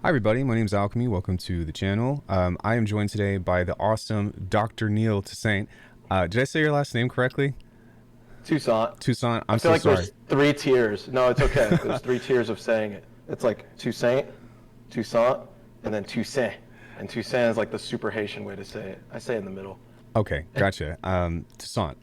Hi everybody, my name is Alckemy. Welcome to the channel. I am joined today by the awesome Dr. Neil Toussaint. Did I say your last name correctly? Toussaint. Toussaint, I I'm feel so like sorry. there's three tiers. No, it's okay. There's three tiers of saying it. It's like Toussaint, Toussaint, and then Toussaint. And Toussaint is like the super Haitian way to say it. I say it in the middle. Okay, gotcha. Toussaint,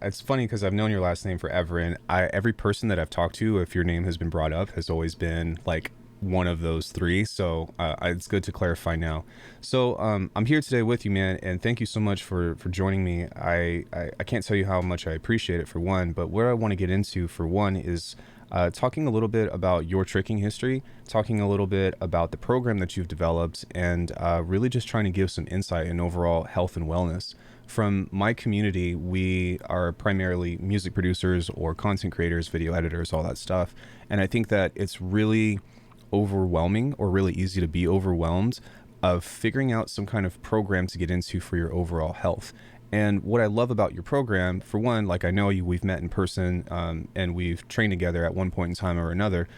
it's funny because I've known your last name forever, and every person that I've talked to, if your name has been brought up, has always been like one of those three. So it's good to clarify now. So I'm here today with you, man, and thank you so much for joining me. I can't tell you how much I appreciate it for one, but where I want to get into for one is talking a little bit about your tricking history, talking a little bit about the program that you've developed, and really just trying to give some insight in overall health and wellness. From my community, we are primarily music producers or content creators, video editors, all that stuff. And I think that it's really overwhelming or really easy to be overwhelmed of figuring out some kind of program to get into for your overall health. And what I love about your program, for one, like I know you, we've met in person and we've trained together at one point in time or another,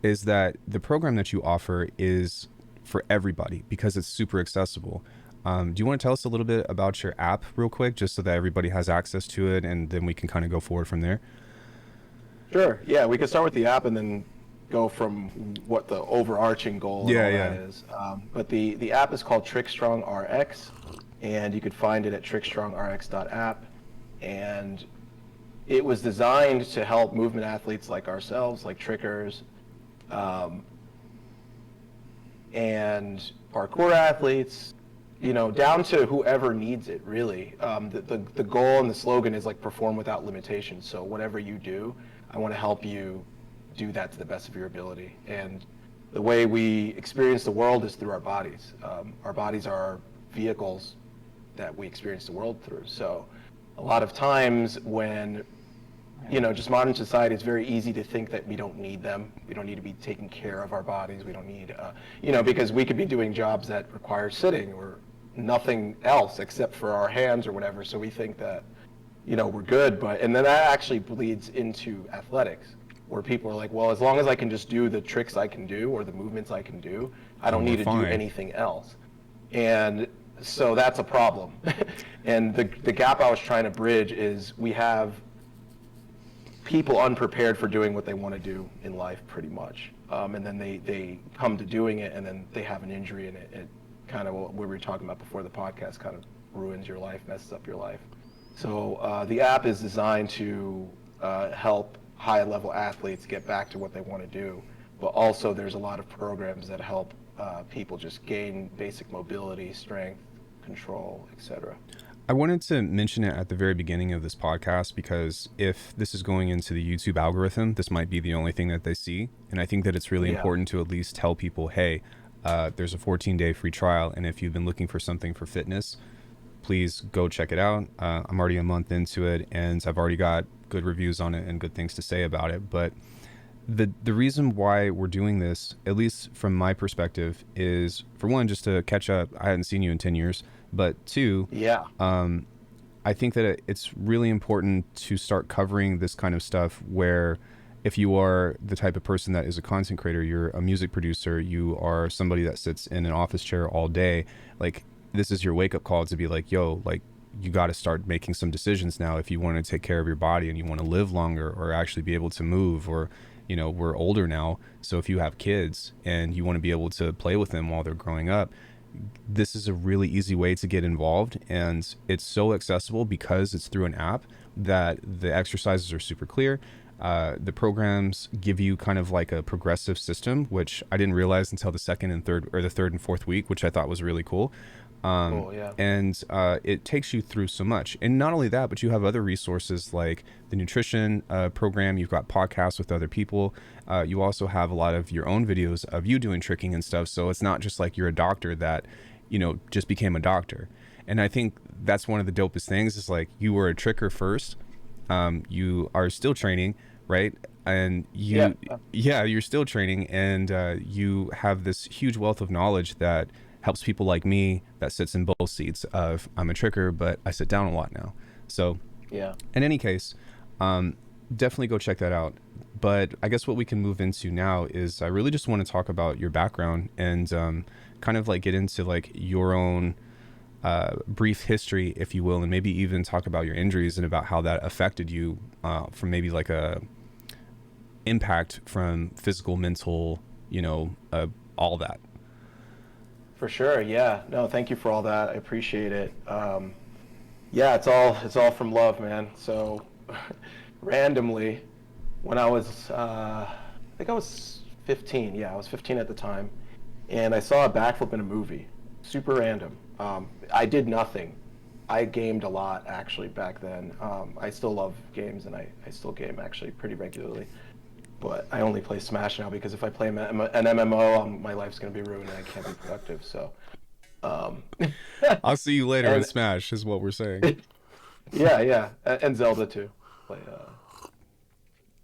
is that the program that you offer is for everybody because it's super accessible. Do you want to tell us a little bit about your app real quick, just so that everybody has access to it, and then we can kind of go forward from there? Sure. Yeah, we could start with the app and then go from what the overarching goal and Yeah, all that yeah. is. But the app is called TrickStrong RX, and you could find it at trickstrongrx.app. And it was designed to help movement athletes like ourselves, like trickers, and parkour athletes, down to whoever needs it, really. The goal and the slogan is like perform without limitations. So whatever you do, I want to help you do that to the best of your ability. And the way we experience the world is through our bodies. Our bodies are our vehicles that we experience the world through. So a lot of times when just modern society, it's very easy to think that we don't need them. We don't need to be taking care of our bodies. We don't need, because we could be doing jobs that require sitting or nothing else except for our hands or whatever. So we think that, we're good. And then that actually bleeds into athletics, where people are like, well, as long as I can just do the tricks I can do or the movements I can do, I don't Then we're need to do fine. anything else. And so that's a problem. And the gap I was trying to bridge is we have people unprepared for doing what they want to do in life, pretty much. And then they come to doing it, and then they have an injury, and it kind of, what we were talking about before the podcast, kind of ruins your life, messes up your life. So the app is designed to help high-level athletes get back to what they want to do, but also there's a lot of programs that help people just gain basic mobility, strength, control, etc. I wanted to mention it at the very beginning of this podcast because if this is going into the YouTube algorithm, this might be the only thing that they see. And I think that it's really Yeah. important to at least tell people, hey, there's a 14-day free trial. And if you've been looking for something for fitness, please go check it out. I'm already a month into it, and I've already got good reviews on it and good things to say about it. But the reason why we're doing this, at least from my perspective, is for one, just to catch up. I hadn't seen you in 10 years. But two, Yeah. I think that it's really important to start covering this kind of stuff where if you are the type of person that is a content creator, you're a music producer, you are somebody that sits in an office chair all day, like this is your wake up call to be like, yo, like you got to start making some decisions now if you want to take care of your body and you want to live longer or actually be able to move, or we're older now, so if you have kids and you want to be able to play with them while they're growing up, this is a really easy way to get involved, and it's so accessible because it's through an app that the exercises are super clear. The programs give you kind of like a progressive system, which I didn't realize until the second and third, or the third and fourth week, which I thought was really cool. Cool. Yeah. And it takes you through so much. And not only that, but you have other resources like the nutrition program. You've got podcasts with other people. You also have a lot of your own videos of you doing tricking and stuff. So it's not just like you're a doctor that, just became a doctor. And I think that's one of the dopest things is like you were a tricker first. You are still training, right? And Yeah. yeah, you're still training, and you have this huge wealth of knowledge that helps people like me that sits in both seats of I'm a tricker, but I sit down a lot now. So Yeah. in any case, definitely go check that out. But I guess what we can move into now is I really just want to talk about your background and kind of like get into like your own brief history, if you will, and maybe even talk about your injuries and about how that affected you from maybe like a impact from physical, mental, all that. For sure, yeah. No, thank you for all that. I appreciate it. Yeah, it's all from love, man. So randomly, when I think I was 15. Yeah, I was 15 at the time, and I saw a backflip in a movie. Super random. I did nothing. I gamed a lot actually back then. I still love games, and I still game actually pretty regularly. But I only play Smash now because if I play an MMO, my life's gonna be ruined and I can't be productive. So, um, I'll see you later in and Smash, is what we're saying. yeah, yeah, and Zelda too. Play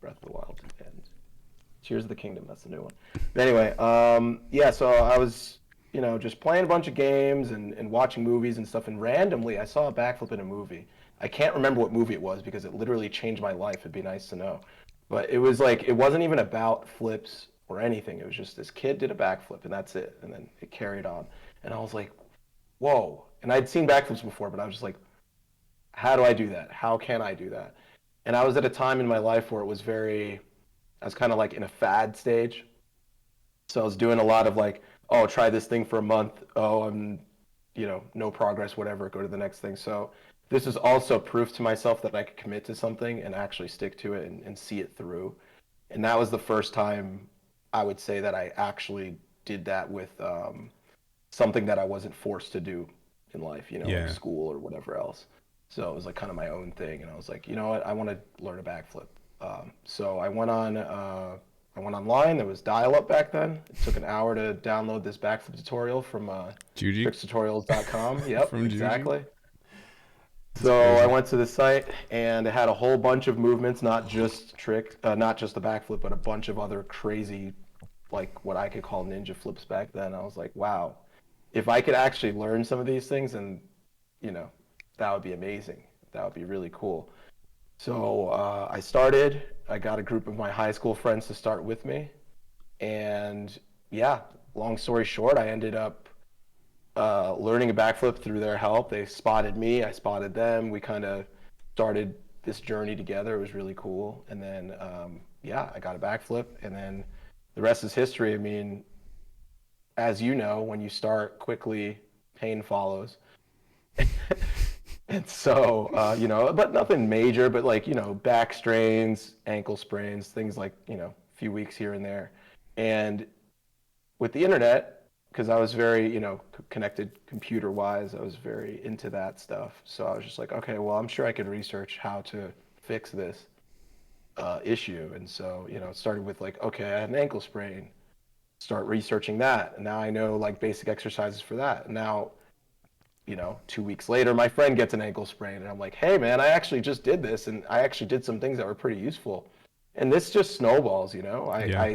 Breath of the Wild and Tears of the Kingdom. That's the new one. But anyway, yeah. So I was, just playing a bunch of games and watching movies and stuff. And randomly, I saw a backflip in a movie. I can't remember what movie it was because it literally changed my life. It'd be nice to know. But it was like it wasn't even about flips or anything. It was just this kid did a backflip and that's it. And then it carried on. And I was like, whoa. And I'd seen backflips before, but I was just like, how do I do that? How can I do that? And I was at a time in my life where I was kind of like in a fad stage. So I was doing a lot of like, oh, try this thing for a month. Oh, no progress, whatever, go to the next thing. So this is also proof to myself that I could commit to something and actually stick to it and see it through. And that was the first time I would say that I actually did that with something that I wasn't forced to do in life, like Yeah. school or whatever else. So it was like kind of my own thing, and I was like, you know what, I want to learn a backflip. So I went online. There was dial-up back then. It took an hour to download this backflip tutorial from Juji? trickstutorials.com. Yep, From Juji? exactly. That's So I crazy. went to the site and it had a whole bunch of movements, not just the backflip, but a bunch of other crazy, like what I could call ninja flips back then. I was like, wow, if I could actually learn some of these things, and you know, that would be amazing. That would be really cool. So I started. I got a group of my high school friends to start with me, and yeah, long story short, I ended up learning a backflip through their help. They spotted me, I spotted them. We kind of started this journey together. It was really cool. And then, yeah, I got a backflip. And then the rest is history. I mean, as you know, when you start quickly, pain follows. And so, but nothing major, but like, back strains, ankle sprains, things like, a few weeks here and there. And with the internet, because I was very, connected computer wise, I was very into that stuff. So I was just like, okay, well, I'm sure I could research how to fix this issue. And so, it started with like, okay, I had an ankle sprain. Start researching that. And now I know like basic exercises for that. And now, 2 weeks later, my friend gets an ankle sprain. And I'm like, hey, man, I actually just did this. And I actually did some things that were pretty useful. And this just snowballs, Yeah.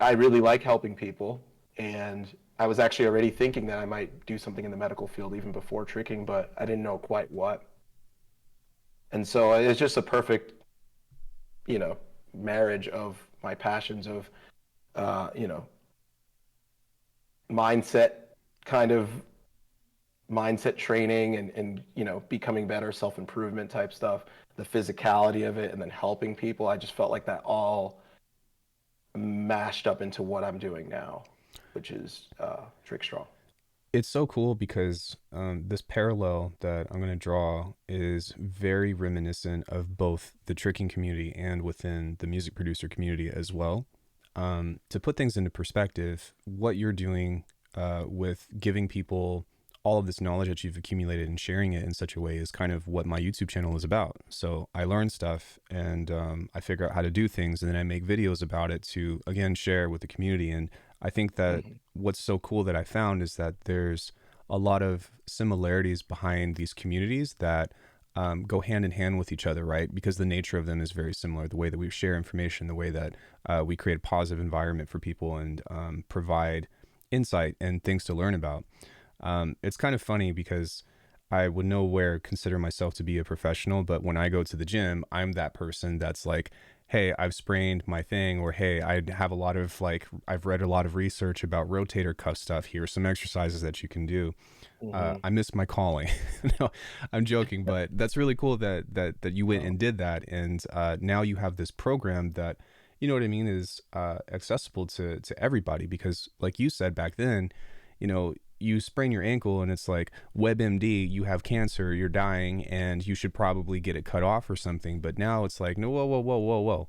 I really like helping people, and I was actually already thinking that I might do something in the medical field even before tricking, but I didn't know quite what. And so it's just a perfect, you know, marriage of my passions of, uh, you know, mindset kind of mindset training and becoming better, self-improvement type stuff, the physicality of it, and then helping people. I just felt like that all mashed up into what I'm doing now, which is Trick Strong. It's so cool because this parallel that I'm going to draw is very reminiscent of both the tricking community and within the music producer community as well. To put things into perspective, what you're doing with giving people all of this knowledge that you've accumulated and sharing it in such a way is kind of what my YouTube channel is about. So I learn stuff and I figure out how to do things, and then I make videos about it to, again, share with the community. And I think that Mm-hmm. what's so cool that I found is that there's a lot of similarities behind these communities that go hand in hand with each other, right? Because the nature of them is very similar. The way that we share information, the way that we create a positive environment for people and provide insight and things to learn about. It's kind of funny because I would nowhere consider myself to be a professional, but when I go to the gym, I'm that person that's like, hey, I've sprained my thing, or hey, I have a lot of like, I've read a lot of research about rotator cuff stuff. Here are some exercises that you can do. Hmm. I missed my calling. No, I'm joking, but that's really cool that you went Oh, and did that, and now you have this program that, you know what I mean, is accessible to everybody. Because, like you said back then, you sprain your ankle and it's like WebMD, you have cancer, you're dying, and you should probably get it cut off or something. But now it's like, no, whoa, whoa, whoa, whoa, whoa.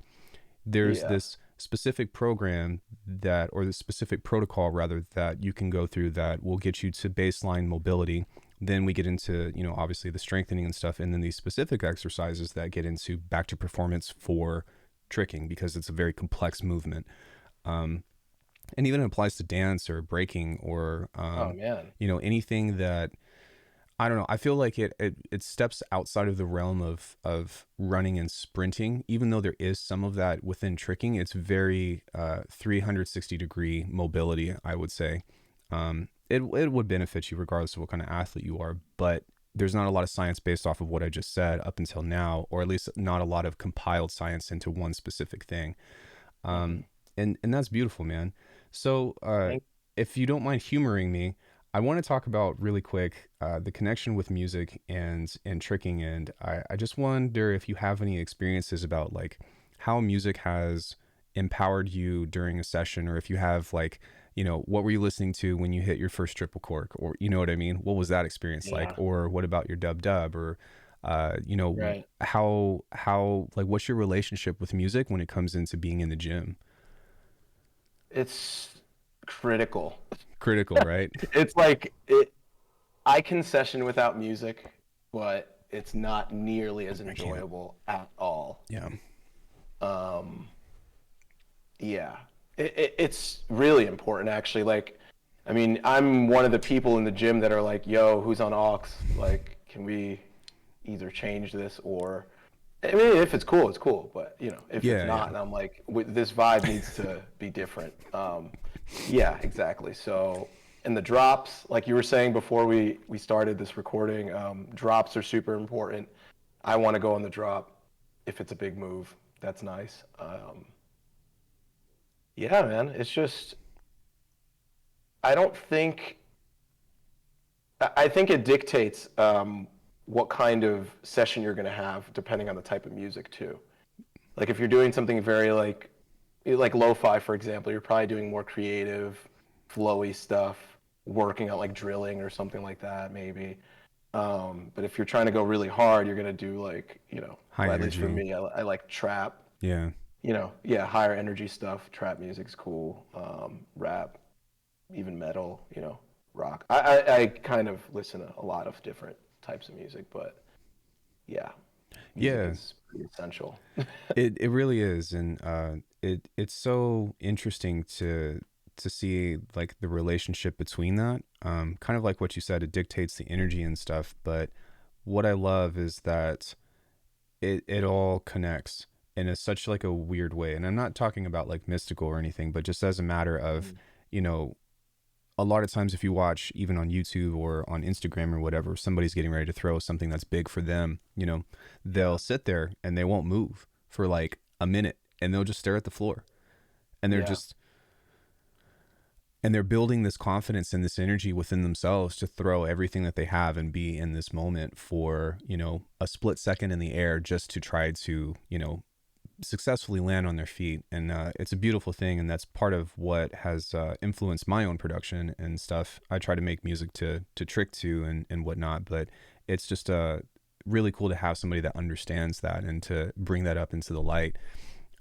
There's yeah. this specific program that, or the specific protocol rather, that you can go through that will get you to baseline mobility. Then we get into, obviously the strengthening and stuff, and then these specific exercises that get into back to performance for tricking, because it's a very complex movement. Um, and even it applies to dance or breaking or, Oh man. anything that, I don't know. I feel like it steps outside of the realm of running and sprinting, even though there is some of that within tricking. It's very 360-degree mobility, I would say. It would benefit you regardless of what kind of athlete you are, but there's not a lot of science based off of what I just said up until now, or at least not a lot of compiled science into one specific thing. Hmm. Um, and that's beautiful, man. So, Thank. if you don't mind humoring me, I want to talk about really quick the connection with music and tricking, and I just wonder if you have any experiences about like how music has empowered you during a session, or if you have like, what were you listening to when you hit your first triple cork, or you know what I mean? What was that experience like? Yeah. Or what about your dub dub, or Right. how like what's your relationship with music when it comes into being in the gym? It's critical. Critical, right? It's like it. I can session without music, but it's not nearly as I can't. enjoyable at all. Yeah. Um, yeah, it's really important actually. Like, I mean, I'm one of the people in the gym that are like, "Yo, who's on aux? Like, can we either change this or?" I mean, if it's cool, it's cool. But if it's Yeah, yeah. not, and I'm like, this vibe needs to be different. Yeah, exactly. So, and the drops, like you were saying before we started this recording, drops are super important. I want to go on the drop if it's a big move. That's nice. Yeah, man. It's just I don't think I think it dictates what kind of session you're going to have depending on the type of music too. Like if you're doing something very like lo-fi, for example, you're probably doing more creative, flowy stuff, working on like drilling or something like that, maybe. But if you're trying to go really hard, you're gonna do like, High well, at least for energy. me, I like trap. Yeah. Yeah, higher energy stuff. Trap music's cool. Rap, even metal. Rock. I kind of listen to a lot of different types of music, but yeah, music Yeah. is pretty essential. It really is, and it's so interesting to see like the relationship between that. Kind of like what you said, it dictates the energy and stuff. But what I love is that it all connects in a such like a weird way. And I'm not talking about like mystical or anything, but just as a matter of, Mhm. you know, a lot of times if you watch even on YouTube or on Instagram or whatever, somebody's getting ready to throw something that's big for them, they'll Yeah, sit there and they won't move for like a minute, and they'll just stare at the floor, and yeah, they're building this confidence and this energy within themselves to throw everything that they have and be in this moment for, a split second in the air, just to try to, successfully land on their feet. And it's a beautiful thing, and that's part of what has influenced my own production and stuff. I try to make music to trick to and whatnot, but it's just really cool to have somebody that understands that and to bring that up into the light.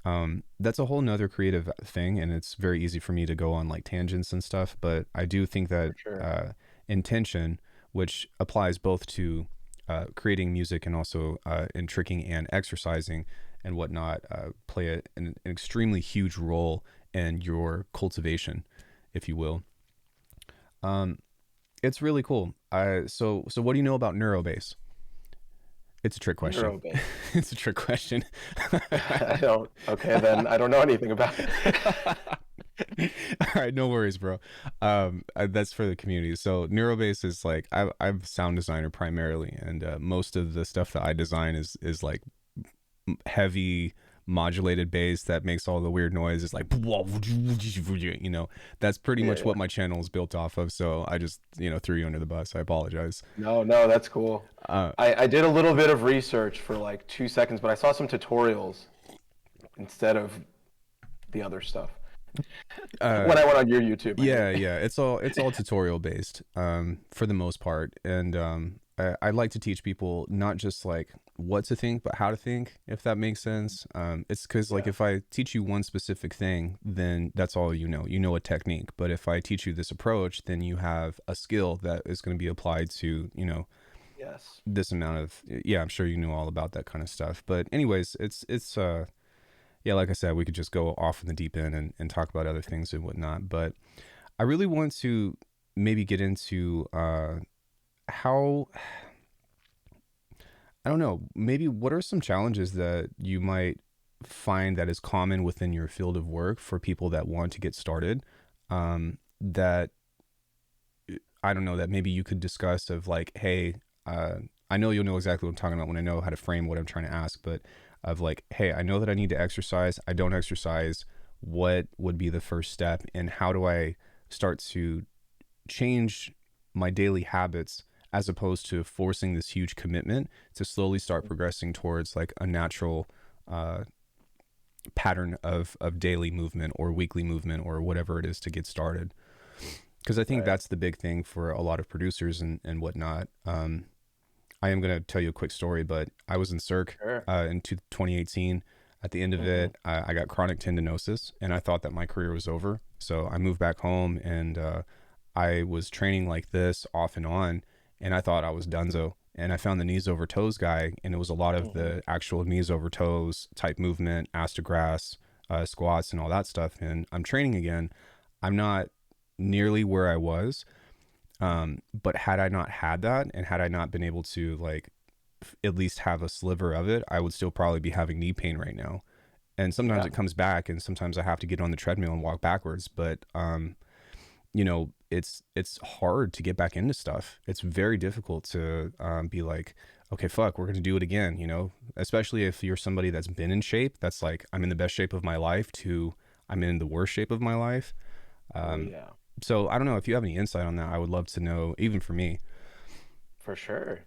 That's a whole nother creative thing, and it's very easy for me to go on like tangents and stuff, but I do think that for sure. intention, which applies both to creating music and also in tricking and exercising and whatnot, play an extremely huge role in your cultivation, if you will. Um, it's really cool. So what do you know about neurobase? It's a trick question. Neurobase. It's a trick question. I don't. Okay, then I don't know anything about it. right, no worries, bro. That's for the community. So neurobase is like I'm a sound designer primarily, and most of the stuff that I design is like heavy modulated bass that makes all the weird noise. It's like, you know, that's pretty Yeah, much what yeah. my channel is built off of. So I just, threw you under the bus. I apologize. No, no, that's cool. Uh, I did a little bit of research for like 2 seconds, but I saw some tutorials instead of the other stuff uh, when I went on your YouTube, I mean. yeah, yeah. It's all tutorial based, for the most part, and I like to teach people not just like what to think, but how to think, if that makes sense. It's because like Yeah. if I teach you one specific thing, then that's all you know. You know a technique, but if I teach you this approach, then you have a skill that is going to be applied to Yes. this amount of. Yeah, I'm sure you know all about that kind of stuff. But anyways, it's yeah, like I said, we could just go off in the deep end and talk about other things and whatnot. But I really want to maybe get into how, I don't know, maybe what are some challenges that you might find that is common within your field of work for people that want to get started, that I don't know, that maybe you could discuss of like, hey, I know you'll know exactly what I'm talking about when I know how to frame what I'm trying to ask, but of like, hey, I know that I need to exercise. I don't exercise. What would be the first step? And how do I start to change my daily habits as opposed to forcing this huge commitment to slowly start progressing towards like a natural uh, pattern of daily movement or weekly movement or whatever it is to get started? Because I think Right. that's the big thing for a lot of producers and whatnot. I am going to tell you a quick story, but I was in Cirque Sure. in 2018. At the end of Hmm. it, I got chronic tendinosis, and I thought that my career was over. So I moved back home, and I was training like this off and on, and I thought I was donezo. And I found the knees over toes guy, and it was a lot of Hmm. the actual knees over toes type movement, ass to grass, squats, and all that stuff. And I'm training again. I'm not nearly where I was, but had I not had that, and had I not been able to like at least have a sliver of it, I would still probably be having knee pain right now. And sometimes Yeah. it comes back, and sometimes I have to get on the treadmill and walk backwards. But it's hard to get back into stuff. It's very difficult to be like, okay, fuck, we're gonna do it again. Especially if you're somebody that's been in shape. That's like, I'm in the best shape of my life. To I'm in the worst shape of my life. Oh, Um, yeah. so I don't know if you have any insight on that. I would love to know, even for me. For sure.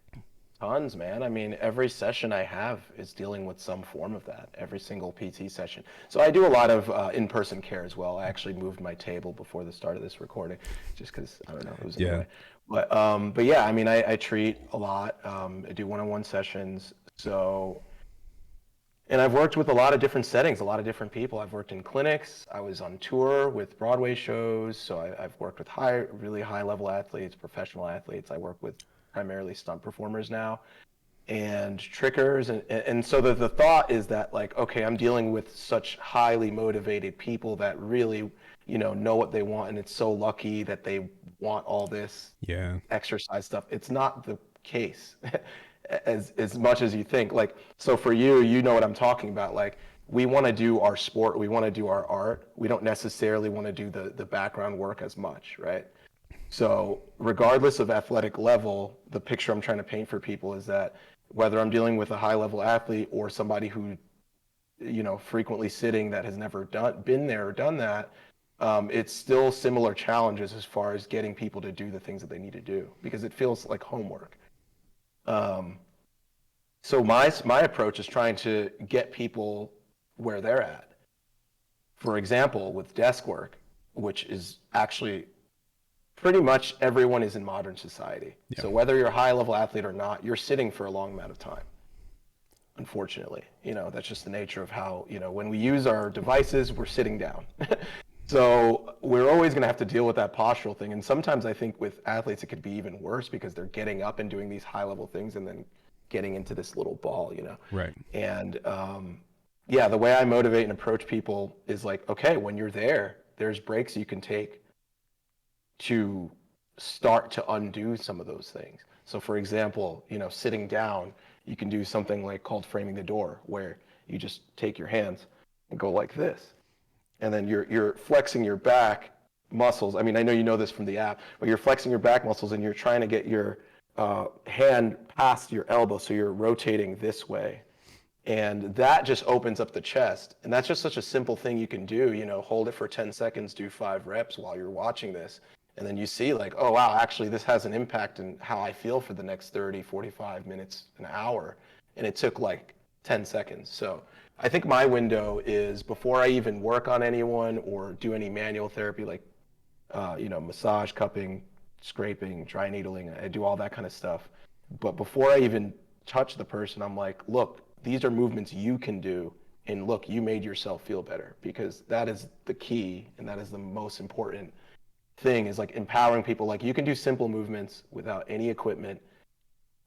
Tons, man. I mean, every session I have is dealing with some form of that, every single PT session. So I do a lot of in-person care as well. I actually moved my table before the start of this recording, just because, I don't know, it was in the Yeah. way. But yeah, I mean, I treat a lot. I do one-on-one sessions. So, and I've worked with a lot of different settings, a lot of different people. I've worked in clinics. I was on tour with Broadway shows. So I've worked with really high-level athletes, professional athletes. I work with primarily stunt performers now and trickers, and so the thought is that, like, okay, I'm dealing with such highly motivated people that really know what they want, and it's so lucky that they want all this Yeah. exercise stuff. It's not the case as much as you think. Like, so for you, you know what I'm talking about. Like, we want to do our sport, we want to do our art, we don't necessarily want to do the background work as much, right? So, regardless of athletic level, the picture I'm trying to paint for people is that whether I'm dealing with a high level athlete or somebody who, frequently sitting that has never been there or done that, it's still similar challenges as far as getting people to do the things that they need to do because it feels like homework. Um, so my approach is trying to get people where they're at. For example, with desk work, which is actually pretty much everyone is in modern society. Yeah. So whether you're a high level athlete or not, you're sitting for a long amount of time. Unfortunately, that's just the nature of how, when we use our devices, we're sitting down. So we're always going to have to deal with that postural thing. And sometimes I think with athletes, it could be even worse because they're getting up and doing these high level things and then getting into this little ball. Right. And yeah, the way I motivate and approach people is like, okay, when you're there, there's breaks you can take to start to undo some of those things. So for example, sitting down, you can do something like called framing the door, where you just take your hands and go like this. And then you're flexing your back muscles. I mean, I know you know this from the app, but you're flexing your back muscles and you're trying to get your hand past your elbow, so you're rotating this way. And that just opens up the chest. And that's just such a simple thing you can do. Hold it for 10 seconds, do 5 reps while you're watching this. And then you see, like, oh, wow, actually, this has an impact in how I feel for the next 30, 45 minutes, an hour. And it took like 10 seconds. So I think my window is before I even work on anyone or do any manual therapy, like, massage, cupping, scraping, dry needling. I do all that kind of stuff. But before I even touch the person, I'm like, look, these are movements you can do. And look, you made yourself feel better, because that is the key. And that is the most important thing, is like empowering people. Like, you can do simple movements without any equipment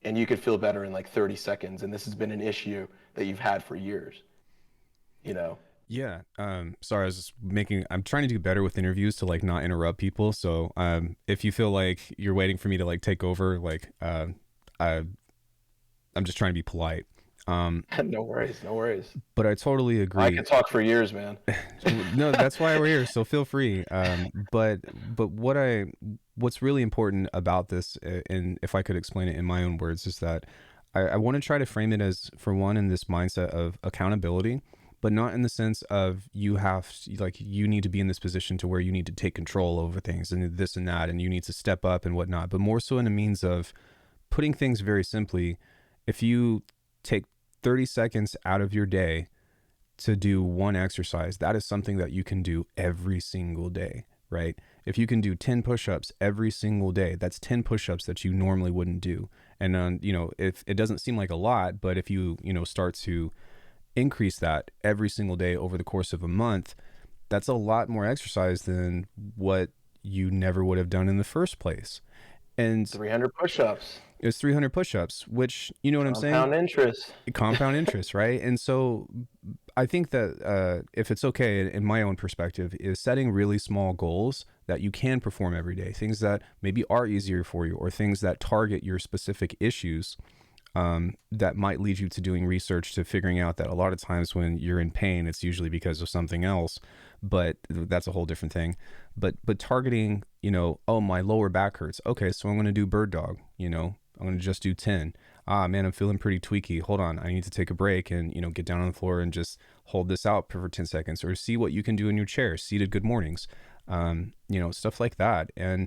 and you could feel better in like 30 seconds. And this has been an issue that you've had for years, you know? Yeah. Sorry, I was just I'm trying to do better with interviews to like not interrupt people. So, if you feel like you're waiting for me to like take over, like, I, I'm just trying to be polite. No worries, no worries. But I totally I agree. could talk for years, man. No, that's why we're here. So feel free. But what's really important about this, and if I could explain it in my own words, is that I want to try to frame it as, for one, in this mindset of accountability, but not in the sense of you need to be in this position to where you need to take control over things and this and that, and you need to step up and whatnot, but more so in a means of putting things very simply. If you take 30 seconds out of your day to do one exercise, that is something that you can do every single day, right? If you can do 10 push-ups every single day, that's 10 push-ups that you normally wouldn't do. And, if it doesn't seem like a lot, but if you start to increase that every single day over the course of a month, that's a lot more exercise than what you never would have done in the first place. And 300 push-ups. it's 300 push-ups, which, you know what I'm saying? Compound interest. Compound interest, right? And so I think that, if it's okay, in my own perspective, is setting really small goals that you can perform every day, things that maybe are easier for you, or things that target your specific issues, that might lead you to doing research to figuring out that a lot of times when you're in pain, it's usually because of something else, but that's a whole different thing. But targeting, oh, my lower back hurts. Okay, so I'm going to do bird dog, I'm going to just do 10. Ah, man, I'm feeling pretty tweaky. Hold on. I need to take a break and, get down on the floor and just hold this out for 10 seconds, or see what you can do in your chair, seated good mornings, stuff like that. And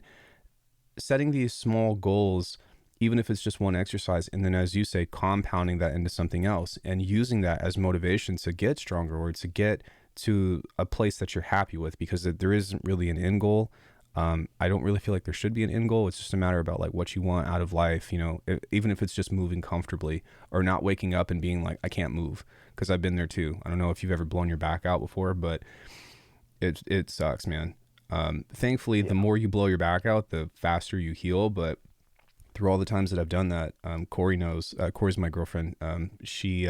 setting these small goals, even if it's just one exercise, and then, as you say, compounding that into something else and using that as motivation to get stronger, or to get to a place that you're happy with, because there isn't really an end goal. I don't really feel like there should be an end goal. It's just a matter about like what you want out of life, even if it's just moving comfortably, or not waking up and being like, I can't move, because I've been there too. I don't know if you've ever blown your back out before, but it sucks, man. Thankfully, the Yeah. more you blow your back out, the faster you heal. But through all the times that I've done that, Corey knows, Corey's my girlfriend. She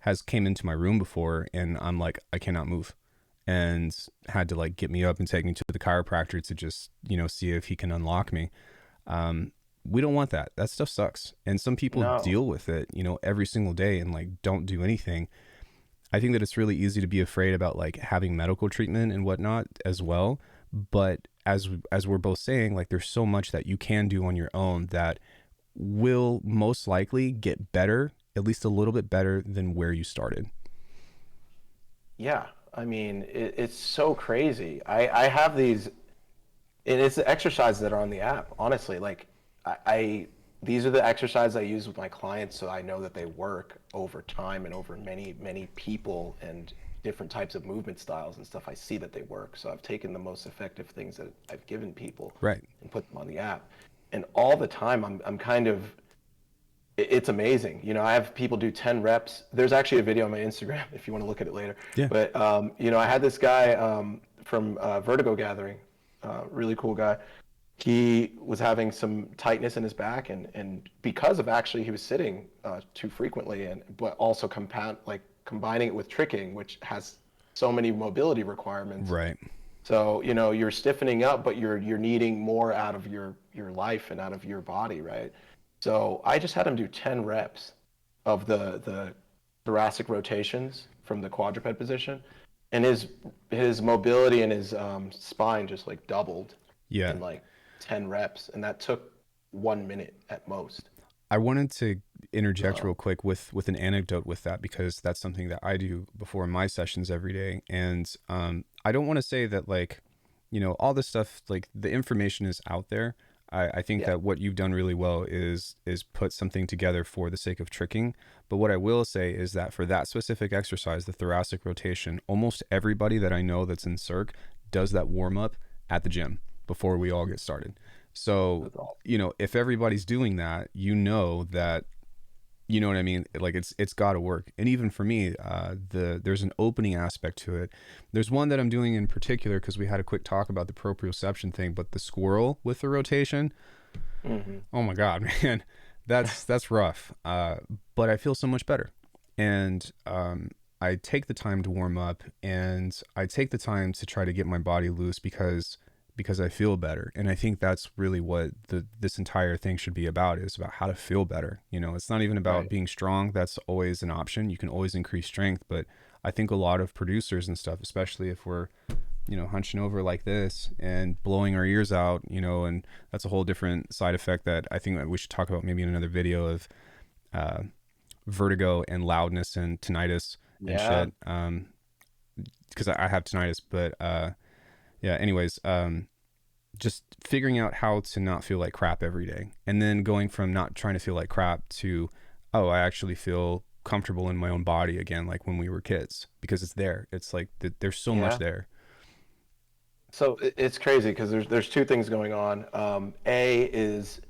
has came into my room before, and I'm like, I cannot move, and had to like get me up and take me to the chiropractor to just, see if he can unlock me. We don't want that. That stuff sucks. And some people No. deal with it, every single day, and like don't do anything. I think that it's really easy to be afraid about like having medical treatment and whatnot as well. But as we're both saying, like, there's so much that you can do on your own that will most likely get better, at least a little bit better than where you started. Yeah. I mean, it's so crazy. I have these, and it's the exercises that are on the app, honestly. Like, these are the exercises I use with my clients, so I know that they work over time and over many, many people and different types of movement styles and stuff. I see that they work. So I've taken the most effective things that I've given people Right. and put them on the app. And all the time, I'm kind of, it's amazing. I have people do 10 reps. There's actually a video on my Instagram if you want to look at it later. Yeah. But, I had this guy from Vertigo Gathering, really cool guy. He was having some tightness in his back, and because of actually he was sitting too frequently, but also combining it with tricking, which has so many mobility requirements. Right. So, you're stiffening up, but you're needing more out of your life and out of your body, right? So I just had him do 10 reps of the thoracic rotations from the quadruped position. And his mobility and his spine just like doubled Yeah. in like 10 reps, and that took 1 minute at most. I wanted to interject real Um, quick with an anecdote with that, because that's something that I do before my sessions every day. And I don't want to say that, like, all this stuff, like the information is out there. I think yeah. that what you've done really well is put something together for the sake of tricking. But what I will say is that for that specific exercise, the thoracic rotation, almost everybody that I know that's in circ does that warm up at the gym before we all get started. So, That's all. if everybody's doing that, that, what I mean? Like it's got to work. And even for me, there's an opening aspect to it. There's one that I'm doing in particular because we had a quick talk about the proprioception thing, but the squirrel with the rotation, Hmm. oh my god, man, that's rough. But I feel so much better, and I take the time to warm up, and I take the time to try to get my body loose because I feel better. And I think that's really what this entire thing should be about, is about how to feel better. It's not even about Right. being strong. That's always an option. You can always increase strength, but I think a lot of producers and stuff, especially if we're hunching over like this and blowing our ears out, and that's a whole different side effect that I think that we should talk about maybe in another video of uh, vertigo and loudness and tinnitus and Yeah. shit. Because I have tinnitus, but yeah. Anyways, just figuring out how to not feel like crap every day, and then going from not trying to feel like crap to, oh, I actually feel comfortable in my own body again, like when we were kids, because it's there. It's like there's so much Yeah. there. So it's crazy because there's two things going on. A is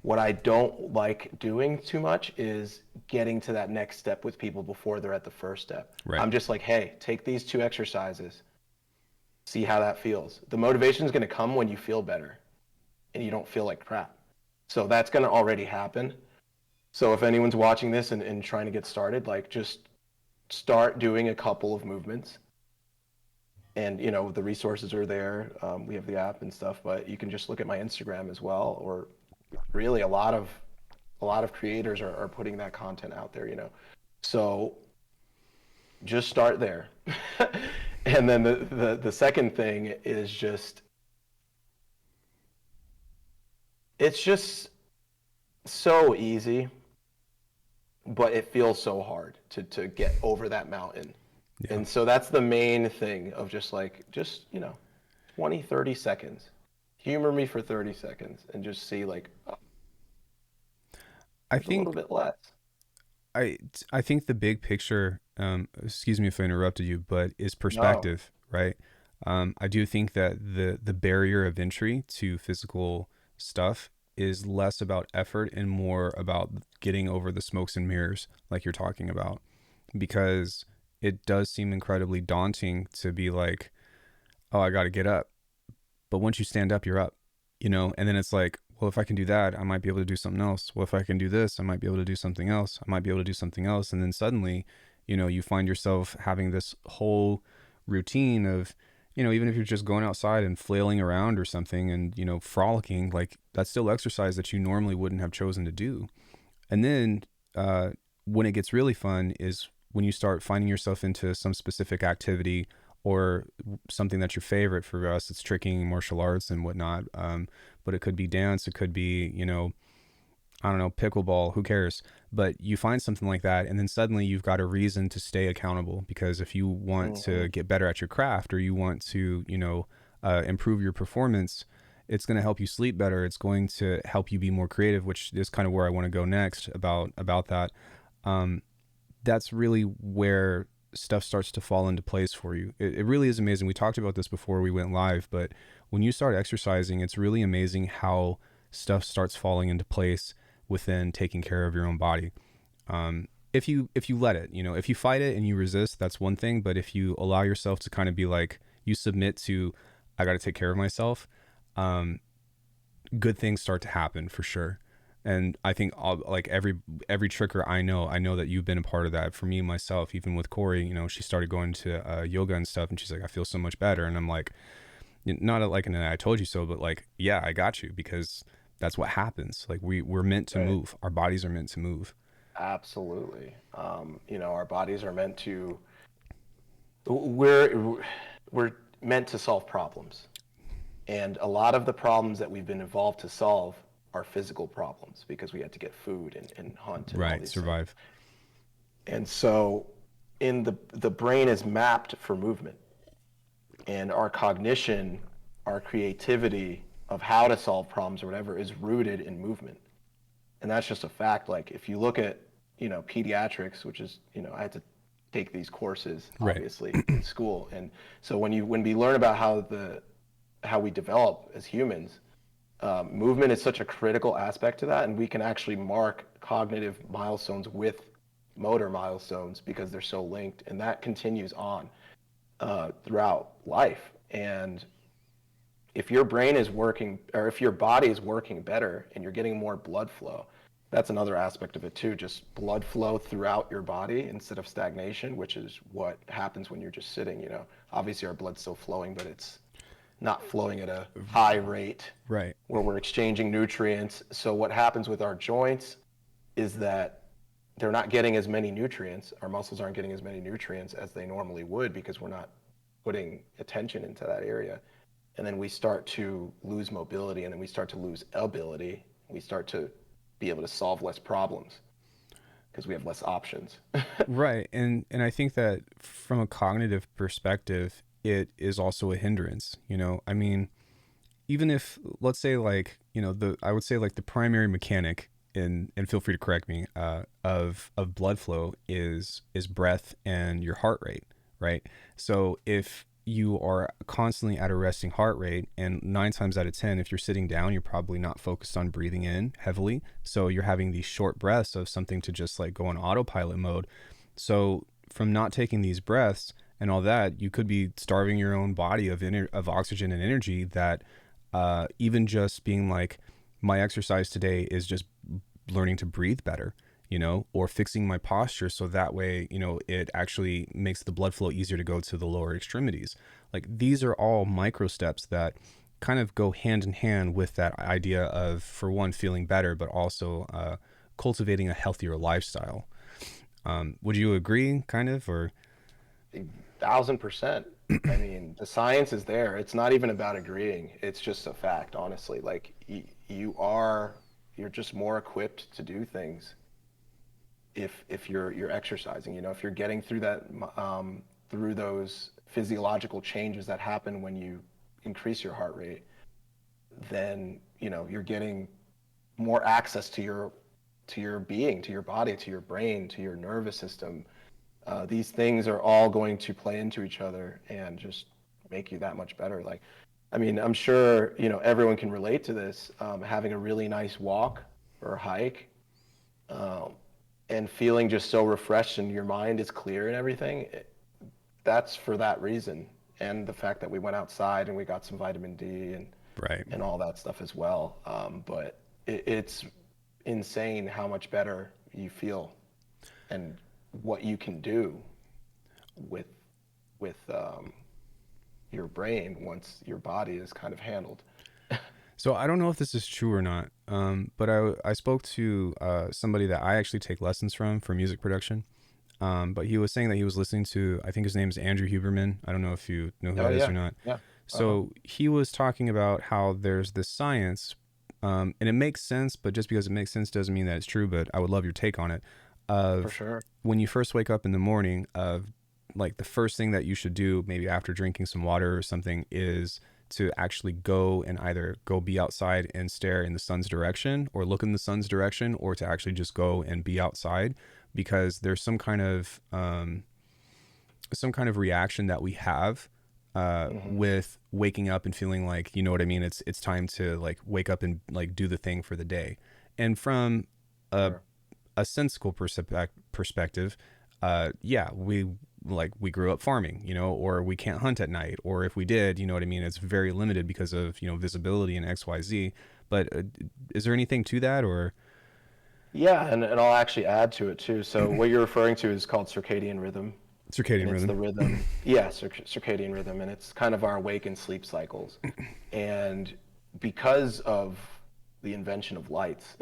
what I don't like doing too much is getting to that next step with people before they're at the first step. Right. I'm just like, hey, take these two exercises, see how that feels. The motivation is going to come when you feel better and you don't feel like crap. So that's going to already happen. So if anyone's watching this and trying to get started, like just start doing a couple of movements. And the resources are there. We have the app and stuff, but you can just look at my Instagram as well. Or really, a lot of creators are putting that content out there. So just start there. And then the second thing is just it's just so easy, but it feels so hard to get over that mountain. Yeah. And so that's the main thing of just 20, 30 seconds. Humor me for 30 seconds and just see like, oh, I there's a little think bit less. I I think the big picture, excuse me if I interrupted you, but is No. perspective, right? I do think that the barrier of entry to physical stuff is less about effort and more about getting over the smokes and mirrors, like you're talking about, because it does seem incredibly daunting to be like, oh, I got to get up. But once you stand up, you're up, and then it's like, well, if I can do that, I might be able to do something else. Well, if I can do this, I might be able to do something else. I might be able to do something else. And then suddenly, you find yourself having this whole routine of, even if you're just going outside and flailing around or something and, frolicking, like that's still exercise that you normally wouldn't have chosen to do. And then when it gets really fun is when you start finding yourself into some specific activity or something that's your favorite. For us, it's tricking, martial arts, and whatnot. But it could be dance. It could be, I don't know, pickleball. Who cares? But you find something like that, and then suddenly you've got a reason to stay accountable. Because if you want Hmm. to get better at your craft, or you want to, improve your performance, it's going to help you sleep better. It's going to help you be more creative, which is kind of where I want to go next about that. Um, that's really where stuff starts to fall into place for you. It really is amazing. We talked about this before we went live, but when you start exercising, it's really amazing how stuff starts falling into place within taking care of your own body. If you let it, if you fight it and you resist, that's one thing. But if you allow yourself to kind of be like, you submit to, I got to take care of myself, um, good things start to happen for sure. And I think like every tricker I know that you've been a part of that. For me myself, even with Corey, she started going to yoga and stuff, and she's like, I feel so much better. And I'm like, not like an I told you so, but like, yeah, I got you, because that's what happens. Like we're meant to Right. move. Our bodies are meant to move. Absolutely. Our bodies are meant to We're meant to solve problems, and a lot of the problems that we've been evolved to solve are physical problems because we had to get food and hunt and all Right. these things. Survive. And so, in the brain is mapped for movement, and our cognition, our creativity of how to solve problems or whatever is rooted in movement. And that's just a fact. Like if you look at, pediatrics, which is, I had to take these courses Right. obviously in school. And so when we learn about how we develop as humans, movement is such a critical aspect to that, and we can actually mark cognitive milestones with motor milestones because they're so linked, and that continues on throughout life. And if your brain is working, or if your body is working better and you're getting more blood flow, that's another aspect of it too. Just blood flow throughout your body instead of stagnation, which is what happens when you're just sitting. Obviously our blood's still flowing, but it's not flowing at a high rate Right. where we're exchanging nutrients. So what happens with our joints is that they're not getting as many nutrients. Our muscles aren't getting as many nutrients as they normally would because we're not putting attention into that area. And then we start to lose mobility, and then we start to lose ability. We start to be able to solve less problems because we have less options. Right. And I think that from a cognitive perspective, it is also a hindrance. I mean, even if, let's say, like, I would say like the primary mechanic, and feel free to correct me, of blood flow is breath and your heart rate, right? So if you are constantly at a resting heart rate, and 9 times out of 10, if you're sitting down, you're probably not focused on breathing in heavily, so you're having these short breaths of something to just like go on autopilot mode. So from not taking these breaths and all that, you could be starving your own body of oxygen and energy. That even just being like, my exercise today is just learning to breathe better, or fixing my posture so that way, it actually makes the blood flow easier to go to the lower extremities. Like these are all micro steps that kind of go hand in hand with that idea of, for one, feeling better, but also cultivating a healthier lifestyle. Would you agree, kind of, or? 1,000%. I mean, the science is there. It's not even about agreeing. It's just a fact, honestly. Like you're just more equipped to do things if you're exercising. If you're getting through that through those physiological changes that happen when you increase your heart rate, then you're getting more access to your being, to your body, to your brain, to your nervous system. These things are all going to play into each other and just make you that much better. Like, I mean, I'm sure everyone can relate to this. Having a really nice walk or hike, um, and feeling just so refreshed and your mind is clear and everything. That's for that reason, and the fact that we went outside and we got some vitamin D Right. and all that stuff as well. But it's insane how much better you feel and what you can do with with your brain once your body is kind of handled. So I don't know if this is true or not, but I spoke to somebody that I actually take lessons from for music production. But he was saying that he was listening to, I think his name is Andrew Huberman. I don't know if you know who Oh that is or yeah, not. yeah. Uh-huh. So he was talking about how there's this science, and it makes sense, but just because it makes sense doesn't mean that it's true. But I would love your take on it. For Of sure. when you first wake up in the morning, of like the first thing that you should do, maybe after drinking some water or something, is to actually go and either go be outside and stare in the sun's direction, or look in the sun's direction, or to actually just go and be outside, because there's some kind of reaction that we have Hmm. with waking up and feeling like, you know what I mean, it's time to like wake up and like do the thing for the day. And from a Sure. a sensical perspective, yeah, we grew up farming, or we can't hunt at night, or if we did, you know what I mean, it's very limited because of visibility and XYZ. But is there anything to that, or? Yeah, and I'll actually add to it too. So what you're referring to is called circadian rhythm, and Circadian it's the rhythm. rhythm, yeah, circadian rhythm, and it's kind of our wake and sleep cycles. And because of the invention of lights,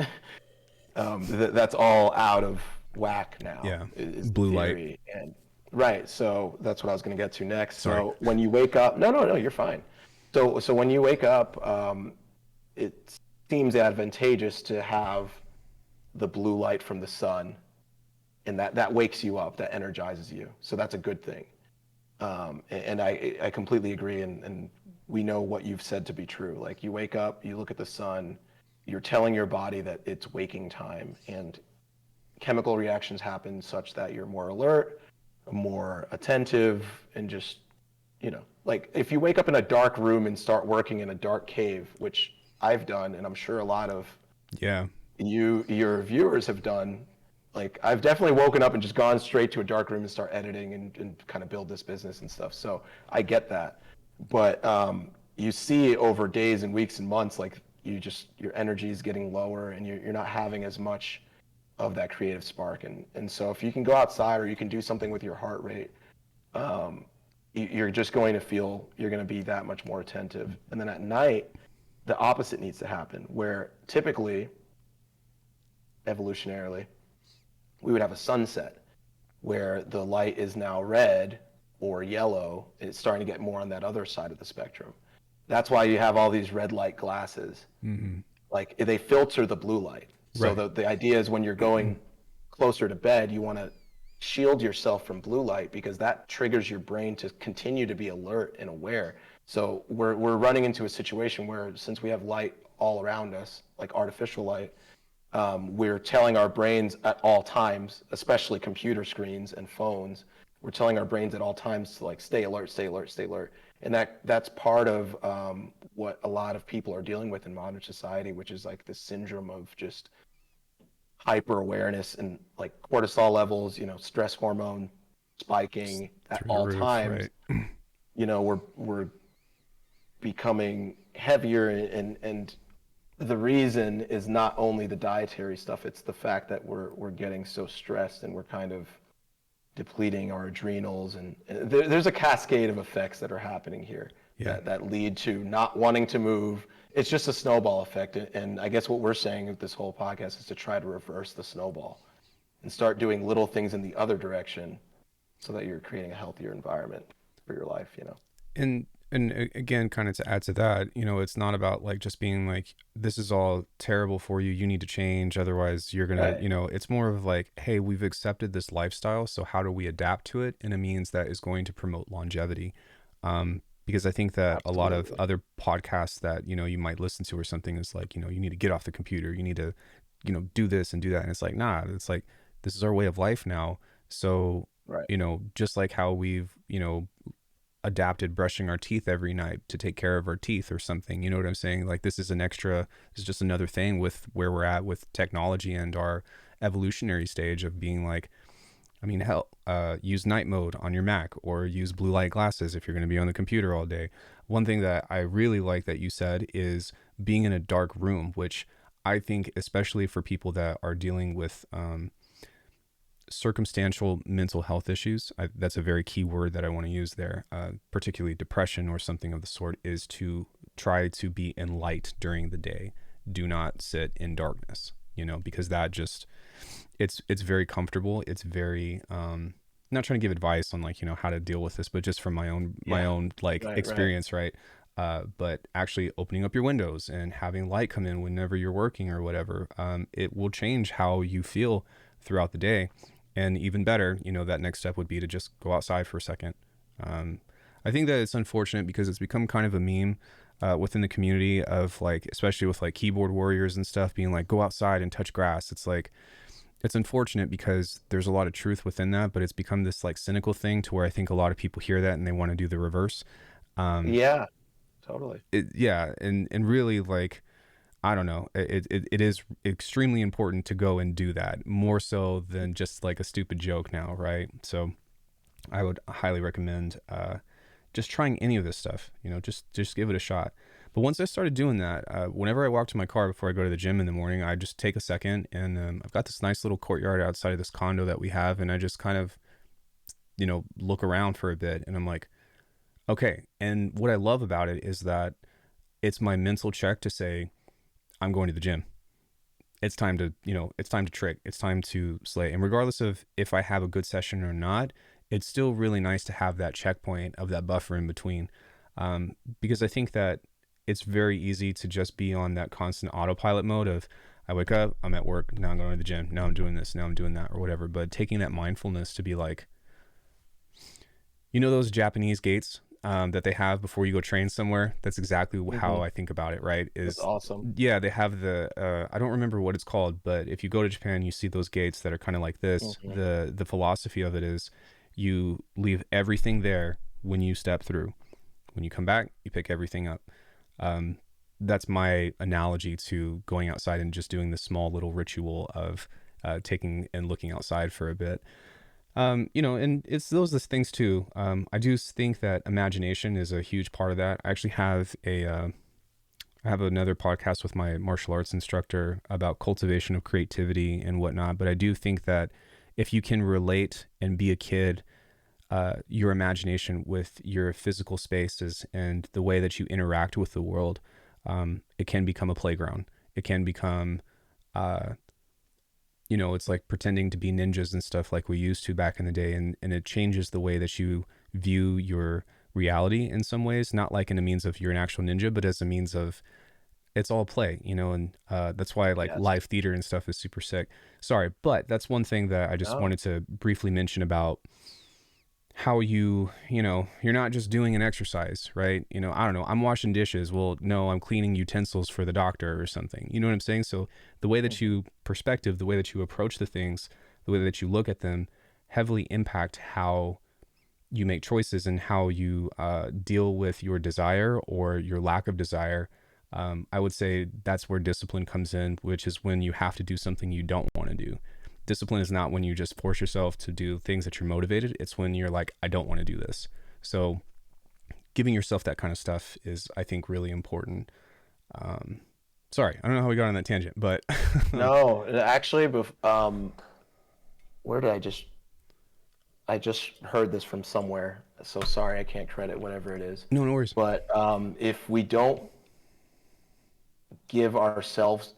that's all out of whack now, Yeah, is the blue light. theory. And Right. So that's what I was going to get to next. Sorry. So when you wake up, no, you're fine. So when you wake up, it seems advantageous to have the blue light from the sun, and that wakes you up, that energizes you. So that's a good thing. And I completely agree. And we know what you've said to be true. Like you wake up, you look at the sun, you're telling your body that it's waking time, and chemical reactions happen such that you're more alert, more attentive, and just, like if you wake up in a dark room and start working in a dark cave, which I've done, and I'm sure a lot of Yeah. your viewers have done. Like I've definitely woken up and just gone straight to a dark room and start editing and kind of build this business and stuff. So I get that. But you see over days and weeks and months, like your energy is getting lower and you're not having as much of that creative spark. And so if you can go outside or you can do something with your heart rate, you're just going to feel, you're going to be that much more attentive. And then at night, the opposite needs to happen, where typically, evolutionarily, we would have a sunset where the light is now red or yellow. It's starting to get more on that other side of the spectrum. That's why you have all these red light glasses. Mm-hmm. Like they filter the blue light. So Right. the idea is when you're going closer to bed, you want to shield yourself from blue light because that triggers your brain to continue to be alert and aware. So we're running into a situation where since we have light all around us, like artificial light, we're telling our brains at all times, especially computer screens and phones, we're telling our brains at all times to like stay alert, stay alert, stay alert. And that's part of what a lot of people are dealing with in modern society, which is like this syndrome of just hyper awareness and like cortisol levels, stress hormone spiking at Through the all roof. times. Right. We're becoming heavier, and the reason is not only the dietary stuff, it's the fact that we're getting so stressed and we're kind of depleting our adrenals, and there's a cascade of effects that are happening here Yeah. that lead to not wanting to move. It's just a snowball effect, and I guess what we're saying with this whole podcast is to try to reverse the snowball and start doing little things in the other direction so that you're creating a healthier environment for your life. And again, kind of to add to that, it's not about like just being like, this is all terrible for you, you need to change, otherwise you're gonna, Right. it's more of like, hey, we've accepted this lifestyle, so how do we adapt to it in a means that is going to promote longevity? Because I think that a lot of Absolutely. other podcasts that you might listen to or something is like, you need to get off the computer, you need to do this and do that, and it's like, nah, it's like, this is our way of life now. So Right. just like how we've adapted brushing our teeth every night to take care of our teeth or something, you know what I'm saying? Like this is just another thing with where we're at with technology and our evolutionary stage of being like, I mean, hell, use night mode on your Mac or use blue light glasses if you're going to be on the computer all day. One thing that I really like that you said is being in a dark room, which I think, especially for people that are dealing with circumstantial mental health issues, that's a very key word that I want to use there, particularly depression or something of the sort, is to try to be in light during the day. Do not sit in darkness, because that just, it's very comfortable. It's very, I'm not trying to give advice on like, how to deal with this, but just from my Yeah. own like Right. experience, right? But actually opening up your windows and having light come in whenever you're working or whatever, it will change how you feel throughout the day. And even better, that next step would be to just go outside for a second. Um, I think that it's unfortunate because it's become kind of a meme within the community of like, especially with like keyboard warriors and stuff being like, go outside and touch grass. It's like, it's unfortunate because there's a lot of truth within that, but it's become this like cynical thing to where I think a lot of people hear that and they want to do the reverse. Um, Yeah, totally. yeah. And really like, I don't know. It is extremely important to go and do that more so than just like a stupid joke now, right? So I would highly recommend just trying any of this stuff. Just give it a shot. But once I started doing that, whenever I walk to my car before I go to the gym in the morning, I just take a second and I've got this nice little courtyard outside of this condo that we have, and I just kind of look around for a bit, and I'm like, okay. And what I love about it is that it's my mental check to say I'm going to the gym. It's time to trick, it's time to slay. And regardless of if I have a good session or not, it's still really nice to have that checkpoint of that buffer in between, because I think that it's very easy to just be on that constant autopilot mode of, I wake up, I'm at work, now I'm going to the gym, now I'm doing this, now I'm doing that, or whatever. But taking that mindfulness to be like, those Japanese gates that they have before you go train somewhere? That's exactly Hmm. how I think about it, right? That's Is, awesome. yeah, they have I don't remember what it's called, but if you go to Japan, you see those gates that are kind of like this. Hmm. The philosophy of it is you leave everything there when you step through. When you come back, you pick everything up. Um, that's my analogy to going outside and just doing this small little ritual of taking and looking outside for a bit. And it's those things too. I do think that imagination is a huge part of that. I actually have I have another podcast with my martial arts instructor about cultivation of creativity and whatnot. But I do think that if you can relate and be a kid, your imagination with your physical spaces and the way that you interact with the world, it can become a playground. It can become, uh, it's like pretending to be ninjas and stuff like we used to back in the day. And it changes the way that you view your reality in some ways, not like in a means of you're an actual ninja, but as a means of it's all play, and that's why like Yes. live theater and stuff is super sick. Sorry, but that's one thing that I just No. wanted to briefly mention about how you're not just doing an exercise, right? I don't know, I'm washing dishes. Well, no, I'm cleaning utensils for the doctor or something. You know what I'm saying? So the way that Hmm. you perspective, the way that you approach the things, the way that you look at them heavily impact how you make choices and how you deal with your desire or your lack of desire. I would say that's where discipline comes in, which is when you have to do something you don't want to do. Discipline is not when you just force yourself to do things that you're motivated. It's when you're like, I don't want to do this. So giving yourself that kind of stuff is, I think, really important. Um, Sorry, I don't know how we got on that tangent, but No, actually, where did I just heard this from somewhere. So sorry, I can't credit whatever it is. no, no worries. But if we don't give ourselves,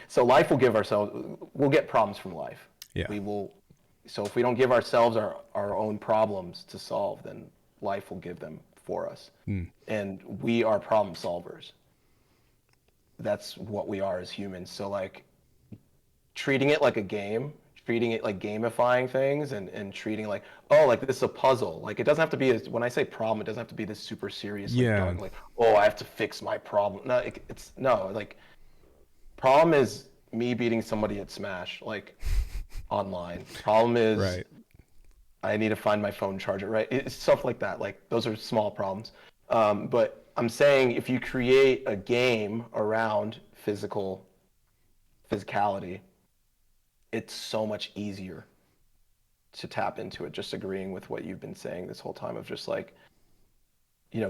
so life will give ourselves, we'll get problems from life. Yeah. We will, so if we don't give ourselves our own problems to solve, then life will give them for us. Mm. And we are problem solvers. That's what we are as humans. So like treating it like a game, treating it like gamifying things and treating like, oh, like this is a puzzle. Like it doesn't have to be, when I say problem, it doesn't have to be this super serious, like Yeah. dark, like, oh, I have to fix my problem. No, it's no, like problem is me beating somebody at Smash, like online. Problem is Right. I need to find my phone charger, right? It's stuff like that. Like those are small problems. But I'm saying if you create a game around physicality, it's so much easier to tap into it. Just agreeing with what you've been saying this whole time of just like,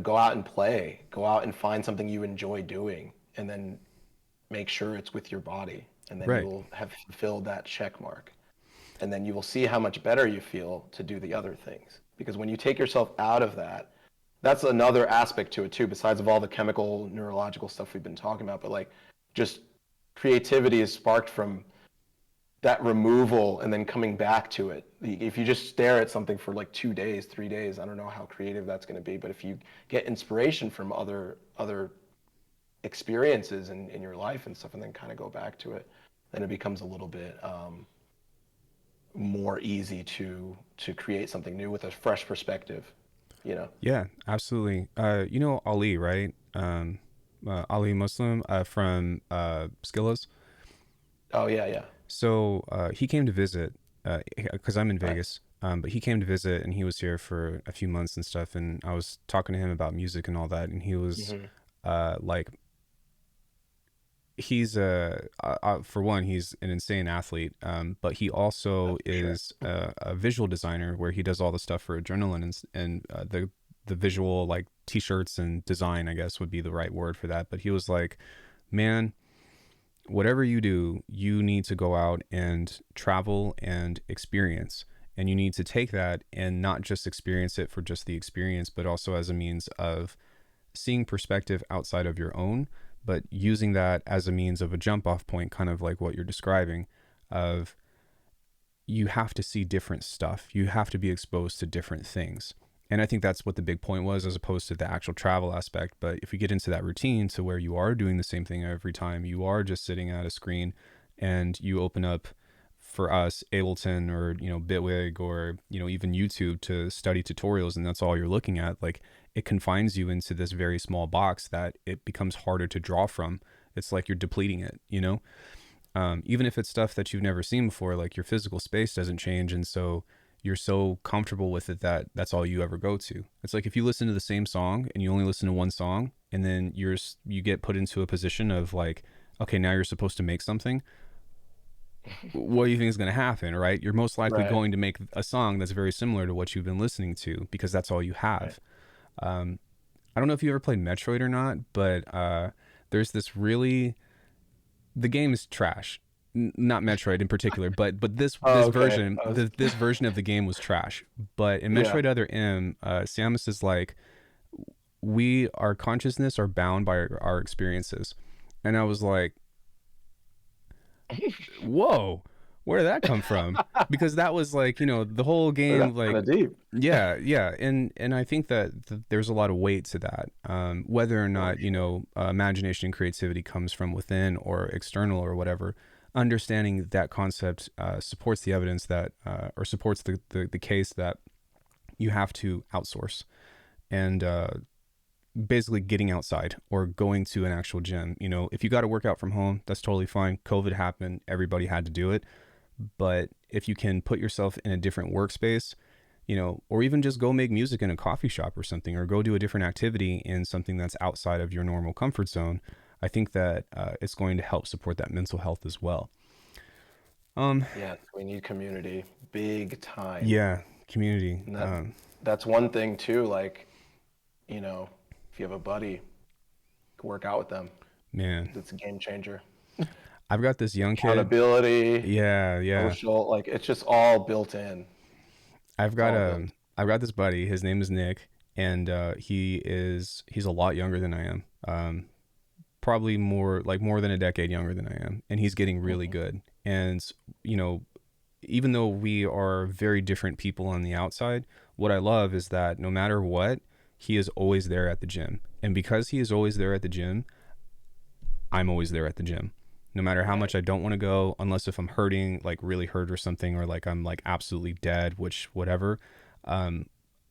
go out and play, go out and find something you enjoy doing, and then make sure it's with your body, and then you Right. will have fulfilled that check mark. And then you will see how much better you feel to do the other things. Because when you take yourself out of that, that's another aspect to it too, besides of all the chemical, neurological stuff we've been talking about. But like, just creativity is sparked from that removal and then coming back to it. If you just stare at something for like 2 days, 3 days, I don't know how creative that's going to be. But if you get inspiration from other experiences in your life and stuff, and then kind of go back to it, then it becomes a little bit more easy to create something new with a fresh perspective. You know? Yeah, absolutely. Ali, right? Ali Muslim from Skillas. Oh yeah, yeah. So he came to visit because I'm in Nice. Vegas. But he came to visit and he was here for a few months and stuff. And I was talking to him about music and all that. And he was Hmm. like, he's for one, he's an insane athlete. But he also That's for sure. is a visual designer where he does all the stuff for Adrenaline and the visual like t-shirts and design, I guess would be the right word for that. But he was like, man, whatever you do, you need to go out and travel and experience. And you need to take that and not just experience it for just the experience, but also as a means of seeing perspective outside of your own, but using that as a means of a jump off point, kind of like what you're describing, of you have to see different stuff. You have to be exposed to different things. And I think that's what the big point was, as opposed to the actual travel aspect. But if you get into that routine to where you are doing the same thing every time, you are just sitting at a screen and you open up, for us, Ableton or, Bitwig or, even YouTube to study tutorials, and that's all you're looking at, like, it confines you into this very small box that it becomes harder to draw from. It's like you're depleting it, even if it's stuff that you've never seen before, like your physical space doesn't change. And so you're so comfortable with it that that's all you ever go to. It's like if you listen to the same song and you only listen to one song, and then you get put into a position of like, okay, now you're supposed to make something. What do you think is going to happen, right? You're most likely Right. going to make a song that's very similar to what you've been listening to, because that's all you Right. have. I don't know if you ever played Metroid or not, but there's this really, the game is trash. Not Metroid in particular, but this Oh, this okay. version this version of the game was trash. But in Yeah. Metroid Other M, Samus is like, we, our consciousness are bound by our experiences, and I was like, whoa, where did that come from? Because that was like, the whole game, That's kind like, of deep. yeah, and I think that there's a lot of weight to that, whether or Oh, not, sure. imagination and creativity comes from within or external or whatever. Understanding that concept supports the evidence that, or supports the case that you have to outsource, and basically getting outside or going to an actual gym. If you got to work out from home, that's totally fine. COVID happened, everybody had to do it. But if you can put yourself in a different workspace, or even just go make music in a coffee shop or something, or go do a different activity in something that's outside of your normal comfort zone, I think that it's going to help support that mental health as well. Um, Yes, we need community big time. yeah, community. And that's one thing too, like, you know, if you have a buddy, work out with them. Man, That's a game changer. I've got this young kid. Accountability, Yeah, yeah. social, like it's just all built in. I've It's got all a built. I've got this buddy. His name is Nick, and he's a lot younger than I am. Probably more than a decade younger than I am, and he's getting really Mhm. good. And you know, even though we are very different people on the outside, what I love is that no matter what, he is always there at the gym. And because he is always there at the gym, I'm always there at the gym. No matter how Right. much I don't want to go, unless if I'm hurting, like really hurt or something, or like I'm like absolutely dead, which whatever. Um,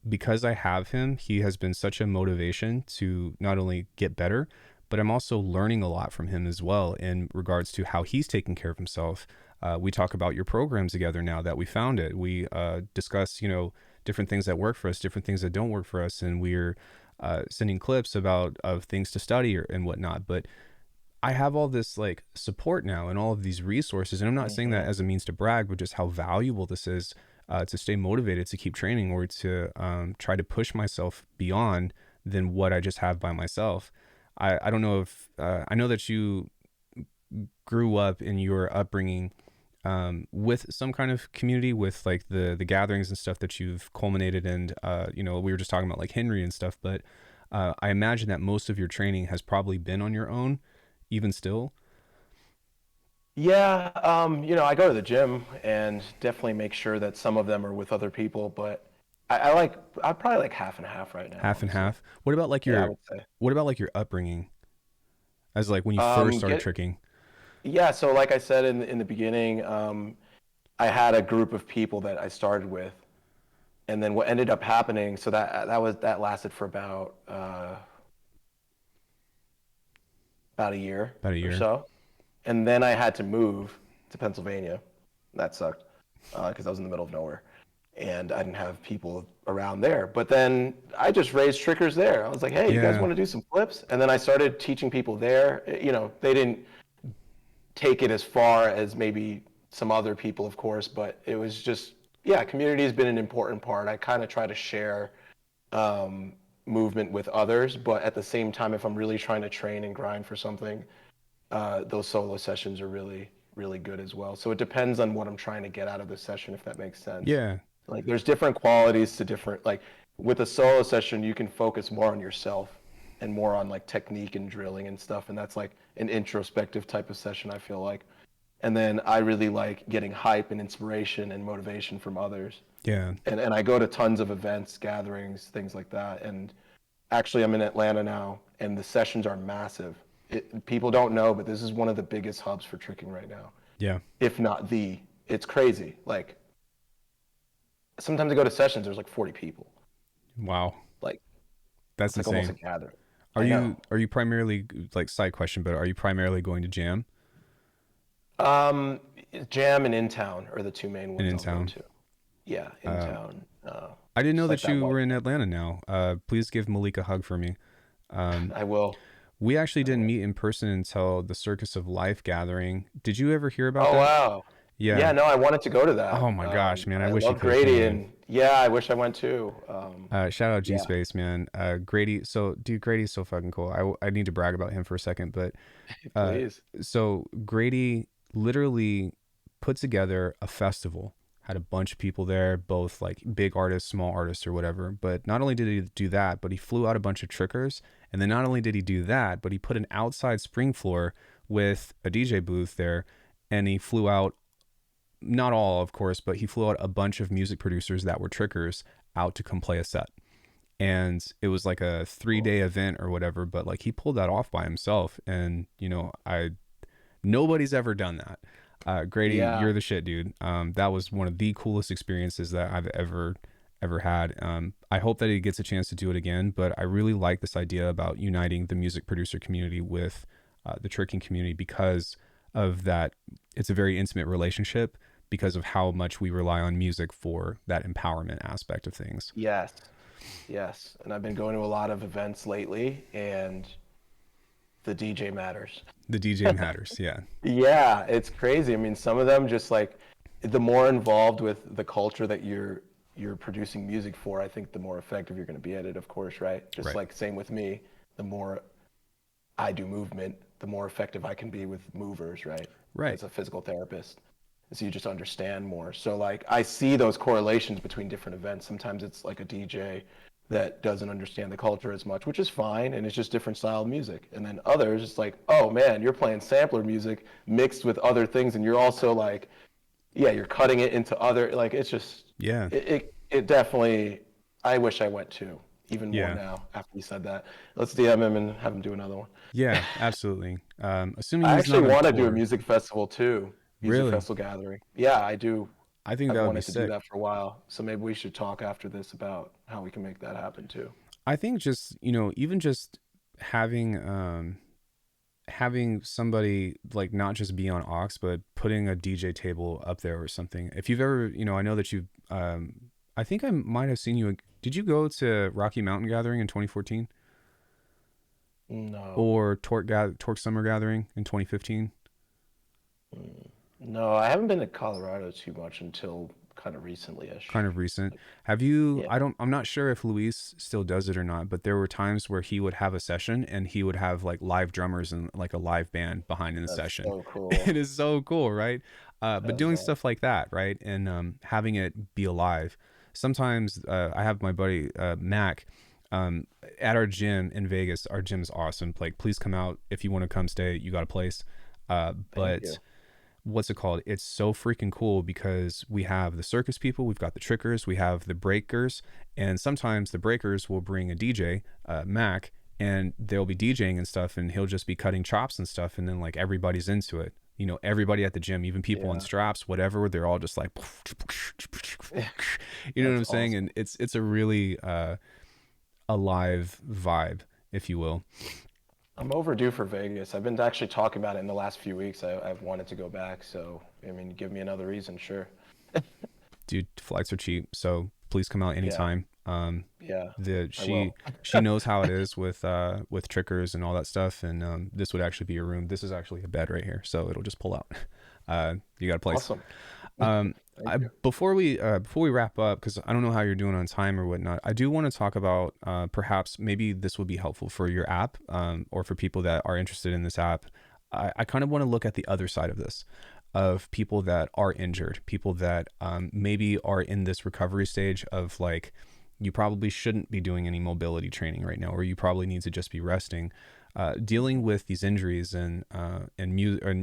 because I have him, he has been such a motivation to not only get better, but I'm also learning a lot from him as well in regards to how he's taking care of himself. We talk about your program together now that we found it. We discuss, different things that work for us, different things that don't work for us, and we're sending clips about of things to study and whatnot. But I have all this like support now and all of these resources, and I'm not saying that Hmm. as a means to brag, but just how valuable this is to stay motivated to keep training, or to try to push myself beyond than what I just have by myself. I don't know if I know that you grew up in your upbringing with some kind of community, with like the gatherings and stuff that you've culminated in. We were just talking about like Henry and stuff, but I imagine that most of your training has probably been on your own, even still. Yeah, I go to the gym and definitely make sure that some of them are with other people, but I probably like half and half right now, Half and honestly. half. What about like Yeah, I your would say. what about like your upbringing, as like when you first Um, started get tricking? yeah, so like I said in the beginning, I had a group of people that I started with, and then what ended up happening, so that lasted for about a year About a or year. so, and then I had to move to Pennsylvania. That sucked because I was in the middle of nowhere, and I didn't have people around there. But then I just raised trickers there. I was like, hey, you guys Yeah. want to do some flips? And then I started teaching people there. They didn't take it as far as maybe some other people, of course, but it was just, yeah, community has been an important part. I kind of try to share um, movement with others, but at the same time, if I'm really trying to train and grind for something, those solo sessions are really, really good as well. So it depends on what I'm trying to get out of the session, if that makes sense. Yeah. Like there's different qualities to different, like with a solo session, you can focus more on yourself and more on like technique and drilling and stuff. And that's like an introspective type of session, I feel like. And then I really like getting hype and inspiration and motivation from others. Yeah. And I go to tons of events, gatherings, things like that. And actually, I'm in Atlanta now, and the sessions are massive. People don't know, but this is one of the biggest hubs for tricking right now, Yeah. if not the. It's crazy. Like sometimes I go to sessions, there's like 40 people. Wow. Like That's it's like almost a insane. gathering. Are I know. you primarily, like, side question, but are you primarily going to jam Um, Jam and In Town are the two main and ones in I'll go town? to. Yeah, In Uh, Town. I didn't know Just like that that you one. were in Atlanta now. Please give Malik a hug for me. I will. We actually I didn't will. meet in person until the Circus of Life gathering. Did you ever hear about Oh that? wow. Yeah. Yeah, no, I wanted to go to that. Oh my gosh, man. I I wish you love could have Grady, came, man. and yeah, I wish I went too. Shout out G Yeah, Space, man. Grady. So, dude, Grady's so fucking cool. I need to brag about him for a second, but uh, please. so Grady literally put together a festival, had a bunch of people there, both like big artists, small artists, or whatever. But not only did he do that, but he flew out a bunch of trickers. And then not only did he do that, but he put an outside spring floor with a DJ booth there. And he flew out, not all, of course, but he flew out a bunch of music producers that were trickers out to come play a set. And it was like a 3 day event or whatever, but like he pulled that off by himself. And, nobody's ever done that. Grady, Yeah, you're the shit, dude. That was one of the coolest experiences that I've ever had. I hope that he gets a chance to do it again, but I really like this idea about uniting the music producer community with the tricking community because of that. It's a very intimate relationship because of how much we rely on music for that empowerment aspect of things. yes, yes. And I've been going to a lot of events lately, and the DJ matters. The DJ matters. Yeah. Yeah, it's crazy. I mean, some of them just like the more involved with the culture that you're producing music for, I think the more effective you're going to be at it, of course, right? Just Right. like same with me, the more I do movement, the more effective I can be with movers, right? Right. As a physical therapist. So you just understand more. So like I see those correlations between different events. Sometimes it's like a DJ that doesn't understand the culture as much, which is fine, and it's just different style of music. And then others, it's like, oh man, you're playing sampler music mixed with other things, and you're also like, yeah, you're cutting it into other like it's just Yeah. it definitely. I wish I went to even more Yeah. now after you said that. Let's DM him and have him do another one. Yeah. Absolutely. Assuming I he's actually not on want to do a tour. music festival too, music Really? festival gathering. Yeah, I do. I think I've that would be wanted to do sick. that for a while, so maybe we should talk after this about how we can make that happen too. I think just, even just having having somebody like not just be on aux, but putting a DJ table up there or something. If you've ever, I know that you I think I might have seen you. Did you go to Rocky Mountain Gathering in 2014 No, or Torque Summer Gathering in 2015? no, I haven't been to Colorado too much until kind of recently-ish. Kind of recent. Have you, Yeah, I'm not sure if Luis still does it or not, but there were times where he would have a session and he would have like live drummers and like a live band behind in the that's session. so cool. It is so cool, right? But That is doing awesome. stuff like that, right? And having it be alive. Sometimes I have my buddy Mac um, at our gym in Vegas. Our gym's awesome. Like, please come out if you want to come stay. You got a place. Thank But you. what's it called? It's so freaking cool because we have the circus people, we've got the trickers, we have the breakers, and sometimes the breakers will bring a DJ, Mac, and they'll be DJing and stuff, and he'll just be cutting chops and stuff, and then like everybody's into it. Everybody at the gym, even people on Yeah, straps, whatever, they're all just like, you know what that's I'm saying? awesome. And it's a really alive vibe, if you will. I'm overdue for Vegas. I've been actually talking about it in the last few weeks. I've wanted to go back, so I mean, give me another reason, sure. Dude, flights are cheap, so please come out Yeah, anytime. yeah, The I will. she knows how it is with trickers and all that stuff, and this would actually be a room. This is actually a bed right here, so it'll just pull out. You got a place. Awesome. Um, Thank you. before we wrap up, because I don't know how you're doing on time or whatnot, I do want to talk about perhaps maybe this would be helpful for your app, or for people that are interested in this app. I kind of want to look at the other side of this, of people that are injured, people that maybe are in this recovery stage of like, you probably shouldn't be doing any mobility training right now, or you probably need to just be resting. dealing with these injuries and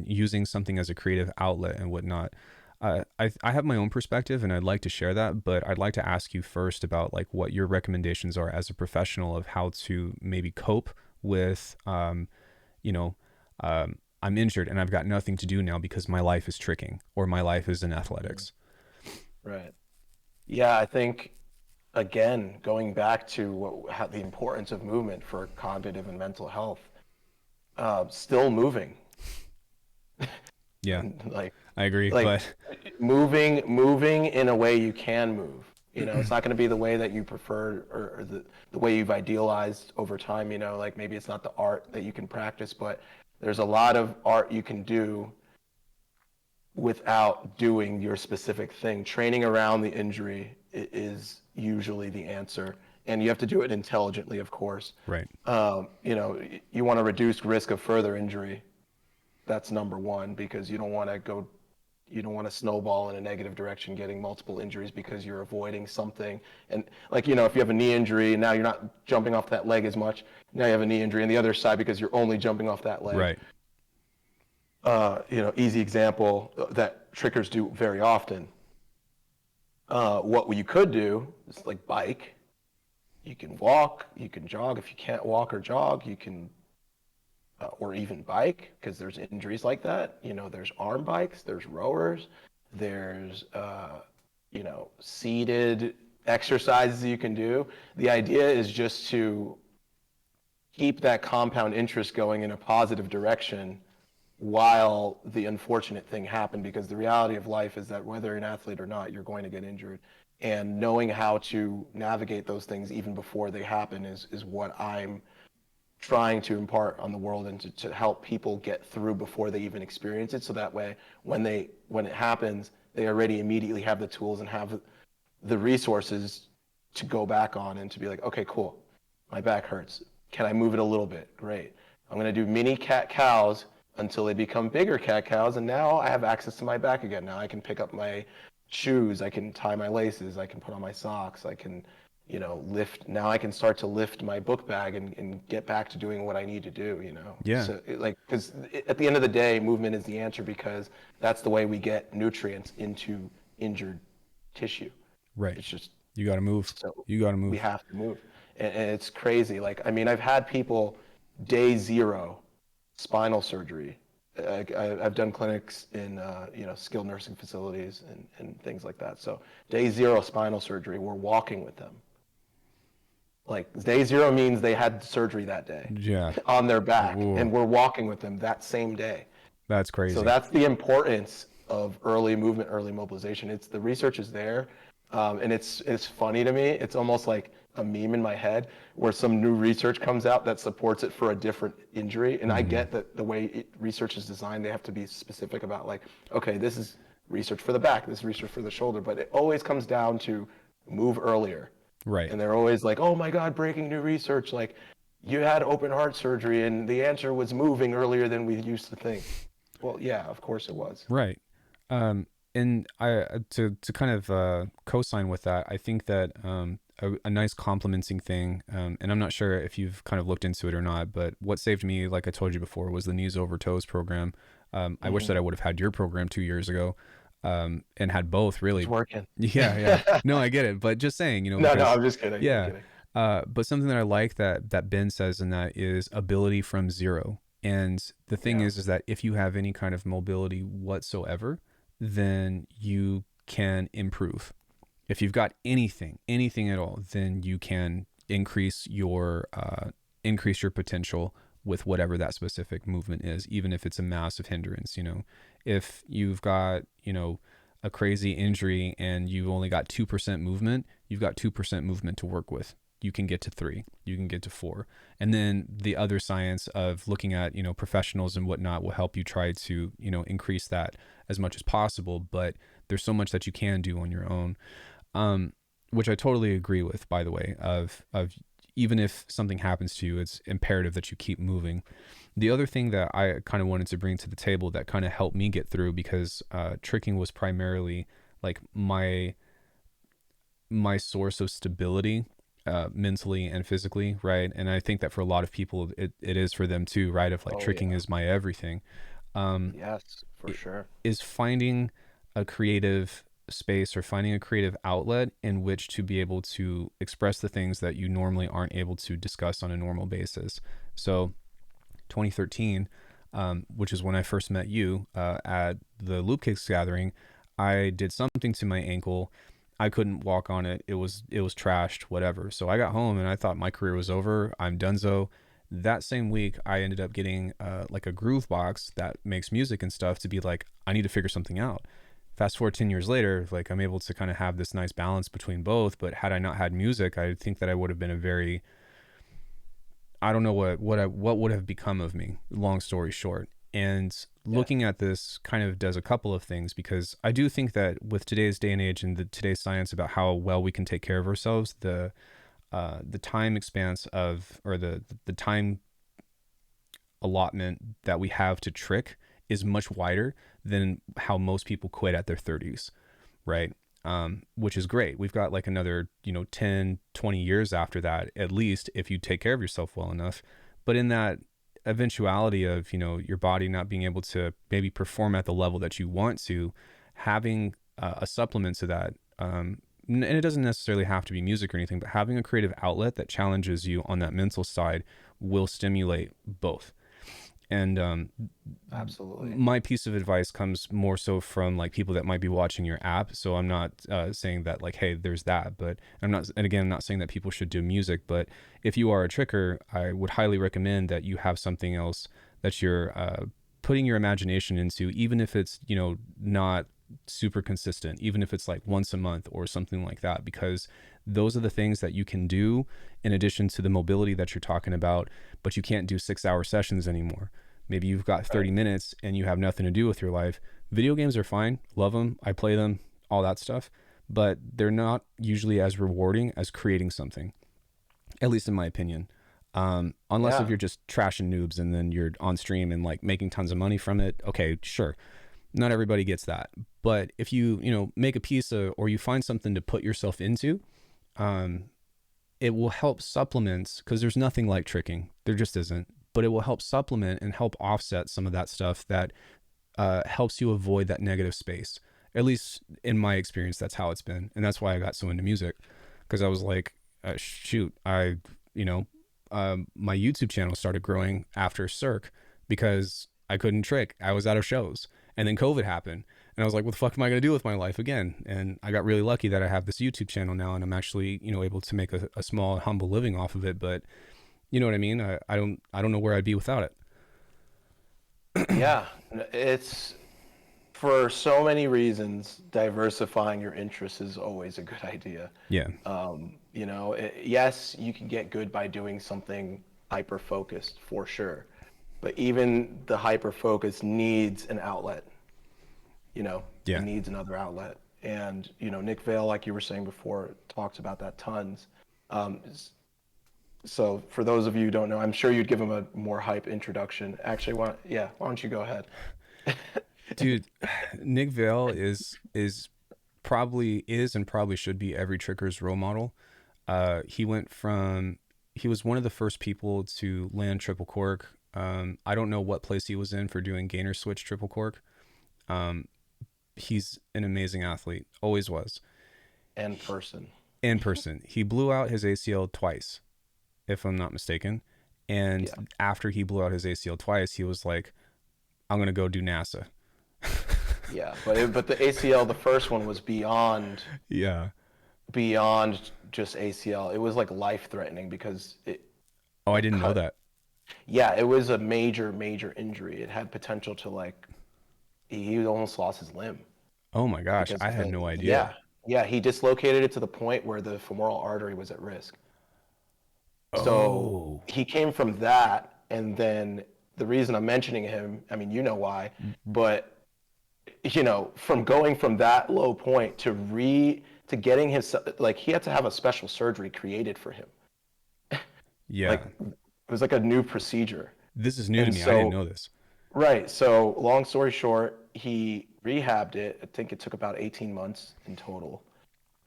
using something as a creative outlet and whatnot. I have my own perspective and I'd like to share that, but I'd like to ask you first about like what your recommendations are as a professional of how to maybe cope with, you know, I'm injured and I've got nothing to do now because my life is tricking or my life is in athletics. Right. Yeah, I think again, going back to how the importance of movement for cognitive and mental health, still moving, Yeah, like I agree. like But moving in a way you can move. It's not going to be the way that you prefer or the way you've idealized over time. Like maybe it's not the art that you can practice, but there's a lot of art you can do without doing your specific thing. Training around the injury is usually the answer, and you have to do it intelligently, of course. right, You want to reduce risk of further injury. That's number one, because you don't want to snowball in a negative direction, getting multiple injuries because you're avoiding something. And like, if you have a knee injury and now you're not jumping off that leg as much, now you have a knee injury on the other side because you're only jumping off that leg. right, Easy example that trickers do very often. What you could do is like bike. You can walk, you can jog. If you can't walk or jog, you can, or even bike, because there's injuries like that. There's arm bikes, there's rowers, there's, seated exercises you can do. The idea is just to keep that compound interest going in a positive direction while the unfortunate thing happened, because the reality of life is that whether you're an athlete or not, you're going to get injured. And knowing how to navigate those things even before they happen is what I'm trying to impart on the world, and to help people get through before they even experience it. So that way, when it happens, they already immediately have the tools and have the resources to go back on and to be like, okay, cool, my back hurts. Can I move it a little bit? Great. I'm going to do mini cat cows until they become bigger cat cows, and now I have access to my back again. Now I can pick up my shoes, I can tie my laces, I can put on my socks, I can lift. Now I can start to lift my book bag and get back to doing what I need to do. yeah, So because at the end of the day, movement is the answer, because that's the way we get nutrients into injured tissue. right. It's just, You got to move. so You got to we move. have to move. And it's crazy. Like, I mean, I've had people day zero spinal surgery. I've done clinics in, skilled nursing facilities and things like that. So day zero spinal surgery, we're walking with them. Like day zero means they had surgery that day Yeah. on their back, Ooh, and we're walking with them that same day. that's So crazy. that's the importance of early movement, early mobilization. The research is there, and it's funny to me. It's almost like a meme in my head where some new research comes out that supports it for a different injury. And I get that the way research is designed, they have to be specific about like, okay, this is research for the back, this is research for the shoulder, but it always comes down to move earlier. Right. And they're always like, oh my God, breaking new research. Like, you had open heart surgery and the answer was moving earlier than we used to think. Well, yeah, of course it was. Right. And to kind of co-sign with that, I think that a nice complementing thing, and I'm not sure if you've kind of looked into it or not, but what saved me, like I told you before, was the Knees Over Toes program. I wish that I would have had your program 2 years ago, and had both It's really. working. Yeah, yeah. No, I get it, but just saying, No, because I'm just kidding. I'm yeah. kidding. But something that I like that Ben says in that is ability from zero. And the thing Yeah. is that if you have any kind of mobility whatsoever, then you can improve. If you've got anything at all, then you can increase your potential with whatever that specific movement is, even if it's a massive hindrance. If you've got, a crazy injury and you've only got 2% movement, you've got 2% movement to work with. You can get to 3, you can get to 4. And then the other science of looking at, professionals and whatnot will help you try to, increase that as much as possible. But there's so much that you can do on your own, which I totally agree with, by the way, of even if something happens to you, it's imperative that you keep moving. The other thing that I kind of wanted to bring to the table that kind of helped me get through, because tricking was primarily like my source of stability mentally and physically, right? And I think that for a lot of people, it is for them too, right? Of like Oh tricking yeah. is my everything. Um, Yes, for it sure. is finding a creative space or finding a creative outlet in which to be able to express the things that you normally aren't able to discuss on a normal basis. So 2013, which is when I first met you at the Loop Kicks gathering, I did something to my ankle. I couldn't walk on it. It was trashed, whatever. So I got home and I thought my career was over. I'm donezo. That same week, I ended up getting like a groove box that makes music and stuff to be like, I need to figure something out. Fast forward 10 years later, like I'm able to kind of have this nice balance between both. But had I not had music, I think that I would have been a very, I don't know what would have become of me, long story short. And Yeah. looking at this kind of does a couple of things, because I do think that with today's day and age and today's science about how well we can take care of ourselves, the time expanse of, or the time allotment that we have to trick is much wider than how most people quit at their 30s, right? Which is great. We've got like another, 10, 20 years after that, at least, if you take care of yourself well enough. But in that eventuality of, your body not being able to maybe perform at the level that you want to, having a supplement to that, and it doesn't necessarily have to be music or anything, but having a creative outlet that challenges you on that mental side will stimulate both. And Absolutely. my piece of advice comes more so from like people that might be watching your app. So I'm not saying that like, hey, there's that, but I'm not, and again, I'm not saying that people should do music, but if you are a tricker, I would highly recommend that you have something else that you're putting your imagination into, even if it's, not super consistent, even if it's like once a month or something like that, because those are the things that you can do in addition to the mobility that you're talking about, but you can't do 6-hour sessions anymore. Maybe you've got Right. 30 minutes and you have nothing to do with your life. Video games are fine. Love them. I play them, all that stuff. But they're not usually as rewarding as creating something, at least in my opinion. Unless if Yeah. you're just trashing noobs and then you're on stream and like making tons of money from it. Okay, sure. Not everybody gets that. But if you, make a piece of, or you find something to put yourself into, um, it will help supplement, because there's nothing like tricking. There just isn't. But it will help supplement and help offset some of that stuff that helps you avoid that negative space. At least in my experience, that's how it's been. And that's why I got so into music, because I was like, shoot, you know, my YouTube channel started growing after Cirque because I couldn't trick. I was out of shows. And then COVID happened. And I was like, what the fuck am I going to do with my life again? And I got really lucky that I have this YouTube channel now, and I'm actually, able to make a small, humble living off of it. But you know what I mean? I don't know where I'd be without it. Yeah. It's for so many reasons, diversifying your interests is always a good idea. Yeah. Yes, you can get good by doing something hyper focused for sure, but even the hyper focus needs an outlet. It Yeah. needs another outlet. And, Nick Vale, like you were saying before, talks about that tons. Um, so for those of you who don't know, I'm sure you'd give him a more hype introduction. Actually, why don't you go ahead? Dude, Nick Vale is probably is and probably should be every tricker's role model. He was one of the first people to land triple cork. I don't know what place he was in for doing gainer switch triple cork. Um, he's an amazing athlete, always was. And person. In person, he blew out his ACL twice, if I'm not mistaken. And Yeah. after he blew out his ACL twice, he was like, "I'm gonna go do NASA." Yeah. But the ACL, the first one was Yeah. beyond just ACL. It was like life threatening because Oh, I it didn't know cut. that. Yeah, it was a major, major injury. It had potential to like he almost lost his limb Oh my gosh, because I of had the no idea. yeah. Yeah, he dislocated it to the point where the femoral artery was at risk. So Oh. he came from that, and then the reason I'm mentioning him, I mean, you know why, but from going from that low point to getting his, like, he had to have a special surgery created for him. Like, Yeah. it was like a new procedure. This is new to And me. I didn't so, know this. right. So, long story short, he rehabbed it. I think it took about 18 months in total.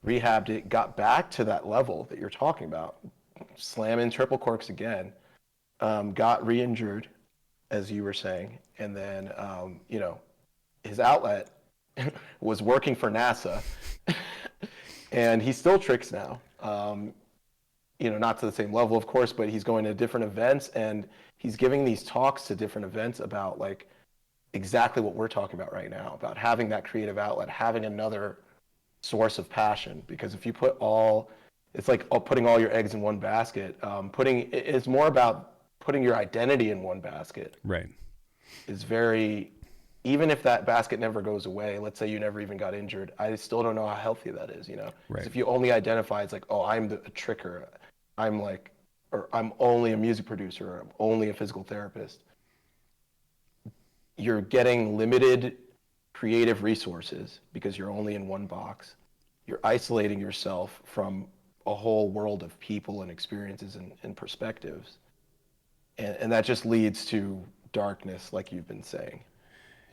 rehabbed it, got back to that level that you're talking about, slamming triple corks again, got re-injured, as you were saying, and then his outlet was working for NASA, and he still tricks now. Not to the same level, of course, but he's going to different events and he's giving these talks to different events about like exactly what we're talking about right now, about having that creative outlet, having another source of passion. Because if you it's like putting all your eggs in one basket. It's more about putting your identity in one basket. Right. Is very, even if that basket never goes away, let's say you never even got injured, I still don't know how healthy that is, Because Right. if you only identify as like, oh, a tricker, I'm like, or I'm only a music producer, or I'm only a physical therapist, you're getting limited creative resources because you're only in one box. You're isolating yourself from a whole world of people and experiences and perspectives. And that just leads to darkness, like you've been saying.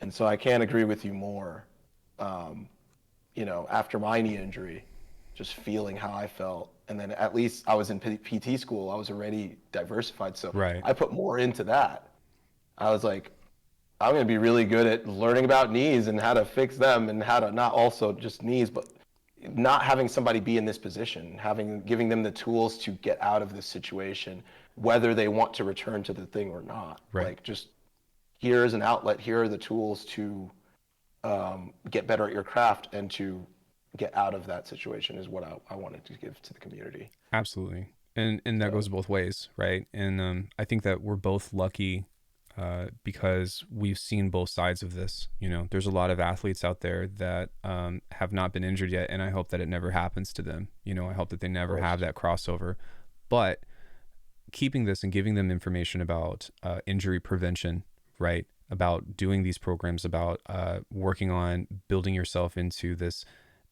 And so I can't agree with you more. Um, After my knee injury, just feeling how I felt. And then at least I was in PT school, I was already diversified. So Right. I put more into that. I was like, I'm going to be really good at learning about knees and how to fix them and how to not also just knees, but not having somebody be in this position, giving them the tools to get out of this situation, whether they want to return to the thing or not. Right. Like just here's an outlet, here are the tools to get better at your craft and to get out of that situation is what I wanted to give to the community. Absolutely. And that So goes both ways, right? And I think that we're both lucky because we've seen both sides of this. There's a lot of athletes out there that have not been injured yet, and I hope that it never happens to them. I hope that they of never have course. that crossover. But keeping this and giving them information about injury prevention, right? About doing these programs, about working on building yourself into this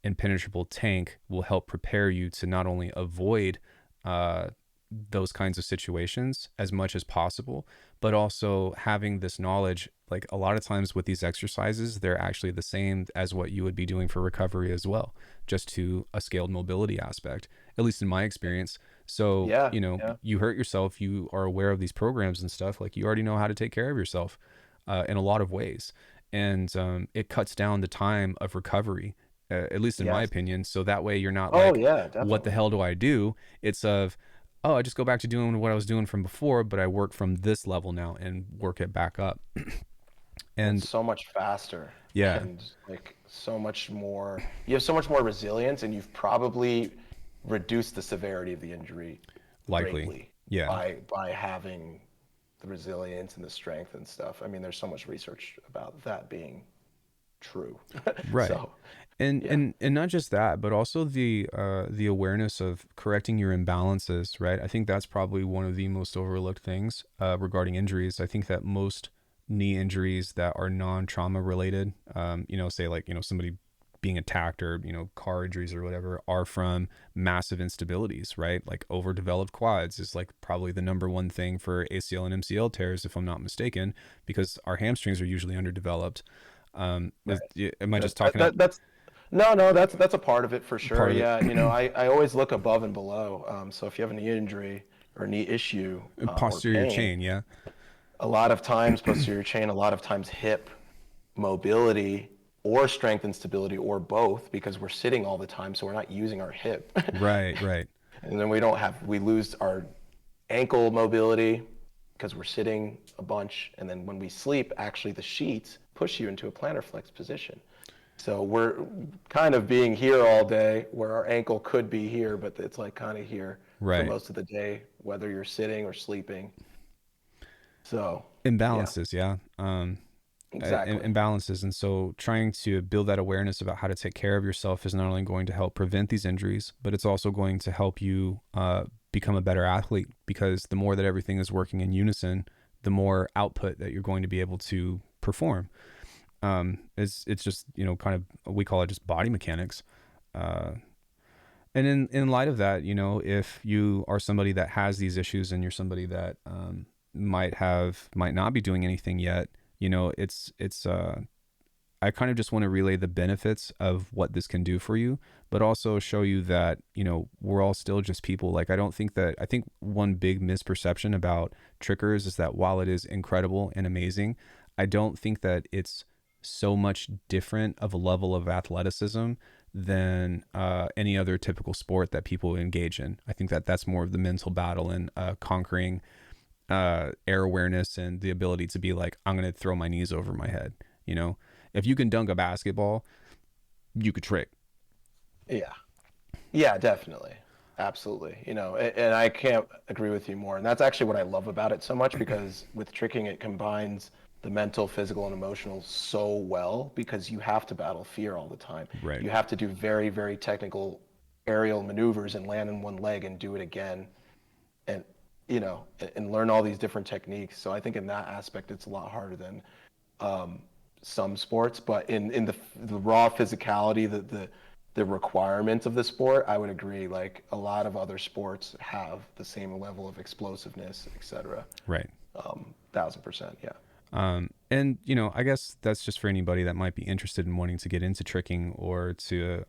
impenetrable tank will help prepare you to not only avoid uh, those kinds of situations as much as possible, but also having this knowledge. Like a lot of times with these exercises, they're actually the same as what you would be doing for recovery as well, just to a scaled mobility aspect, at least in my experience. So, Yeah, yeah, you hurt yourself, you are aware of these programs and stuff, like you already know how to take care of yourself in a lot of ways. And it cuts down the time of recovery, at least in my yes. opinion. So that way you're not Oh like, yeah, what the definitely. hell do I do? It's of, oh, I just go back to doing what I was doing from before, but I work from this level now and work it back up. It's And so much faster yeah, and like so much more. You have so much more resilience, and you've probably reduced the severity of the injury likely. greatly Yeah. by having the resilience and the strength and stuff. I mean, there's so much research about that being true. Right. So, And yeah. and not just that, but also the awareness of correcting your imbalances, right? I think that's probably one of the most overlooked things regarding injuries. I think that most knee injuries that are non-trauma related, say like, somebody being attacked or, car injuries or whatever, are from massive instabilities, right? Like overdeveloped quads is like probably the number one thing for ACL and MCL tears, if I'm not mistaken, because our hamstrings are usually underdeveloped. Right. Am I That, just talking out that's no, no, that's a part of it for sure. part of it? Yeah, I always look above and below. So if you have a knee injury or knee issue or Posterior pain, chain, yeah. a lot of times posterior chain, a lot of times hip mobility or strength and stability or both because we're sitting all the time, so we're not using our hip. Right, right. And then we lose our ankle mobility because we're sitting a bunch. And then when we sleep, actually the sheets push you into a plantar flex position. So we're kind of being here all day where our ankle could be here, but it's like kind of here for Right. most of the day, whether you're sitting or sleeping. So, yeah, Imbalances, yeah. exactly. Imbalances. And so trying to build that awareness about how to take care of yourself is not only going to help prevent these injuries, but it's also going to help you become a better athlete, because the more that everything is working in unison, the more output that you're going to be able to perform. It's just, kind of, we call it just body mechanics. Uh, and in light of that, if you are somebody that has these issues and you're somebody that might not be doing anything yet, it's I kind of just want to relay the benefits of what this can do for you, but also show you that, you know, we're all still just people. Like, I think one big misperception about trickers is that while it is incredible and amazing, I don't think that it's so much different of a level of athleticism than any other typical sport that people engage in. I think that that's more of the mental battle and conquering air awareness and the ability to be like, I'm going to throw my knees over my head. You know, if you can dunk a basketball, you could trick. Yeah. Yeah, definitely. Absolutely. You know, and I can't agree with you more. And that's actually what I love about it so much, because with tricking, it combines the mental, physical, and emotional so well, because you have to battle fear all the time. Right. You have to do very, very technical aerial maneuvers and land on one leg and do it again, and you know, and learn all these different techniques. So I think in that aspect, it's a lot harder than um, some sports, but in the raw physicality, the requirements of the sport, I would agree. Like a lot of other sports have the same level of explosiveness, etc. Right. 1000%, yeah. And you know, I guess that's just for anybody that might be interested in wanting to get into tricking or to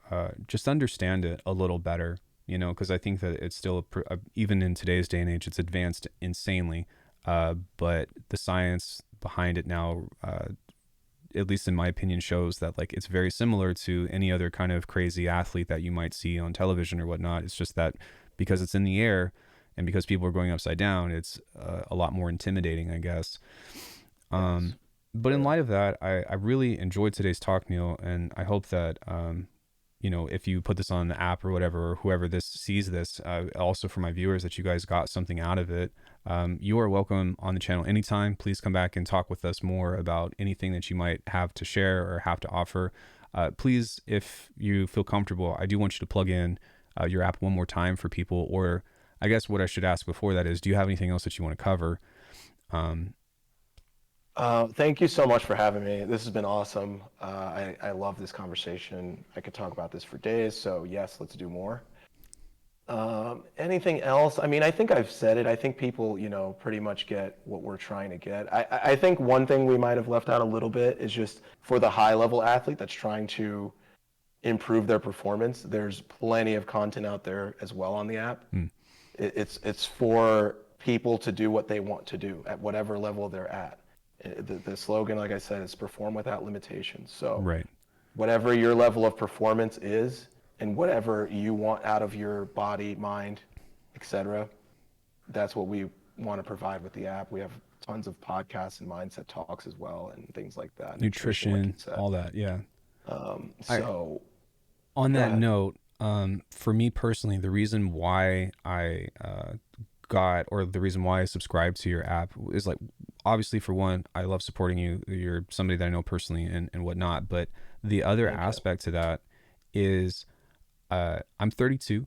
just understand it a little better. You know, because I think that it's still even in today's day and age, it's advanced insanely. But the science behind it now, at least in my opinion, shows that like it's very similar to any other kind of crazy athlete that you might see on television or whatnot. It's just that because it's in the air and because people are going upside down, it's a lot more intimidating, I guess. Yes. But in Yeah. light of that, I really enjoyed today's talk, Neil, and I hope that you know, if you put this on the app or whatever, or whoever this sees this, also for my viewers, that you guys got something out of it. You are welcome on the channel anytime. Please come back and talk with us more about anything that you might have to share or have to offer. Please, if you feel comfortable, I do want you to plug in your app one more time for people. Or I guess what I should ask before that is, do you have anything else that you want to cover? Um, Thank you so much for having me. This has been awesome. I love this conversation. I could talk about this for days. So yes, let's do more. Anything else? I mean, I think I've said it. I think people, you know, pretty much get what we're trying to get. I think one thing we might have left out a little bit is just for the high level athlete that's trying to improve their performance. There's plenty of content out there as well on the app. hmm, It's for people to do what they want to do at whatever level they're at. The slogan, like I said, is perform without limitations. So right. whatever your level of performance is and whatever you want out of your body, mind, etc., that's what we want to provide with the app. We have tons of podcasts and mindset talks as well, and things like that. Nutrition, like you Nutrition, said. all that. Yeah. I So On go that ahead. note, for me personally, the reason why I got, or the reason why I subscribed to your app is like, obviously for one, I love supporting you. You're somebody that I know personally and whatnot. But the other Thank you. aspect to that is I'm 32.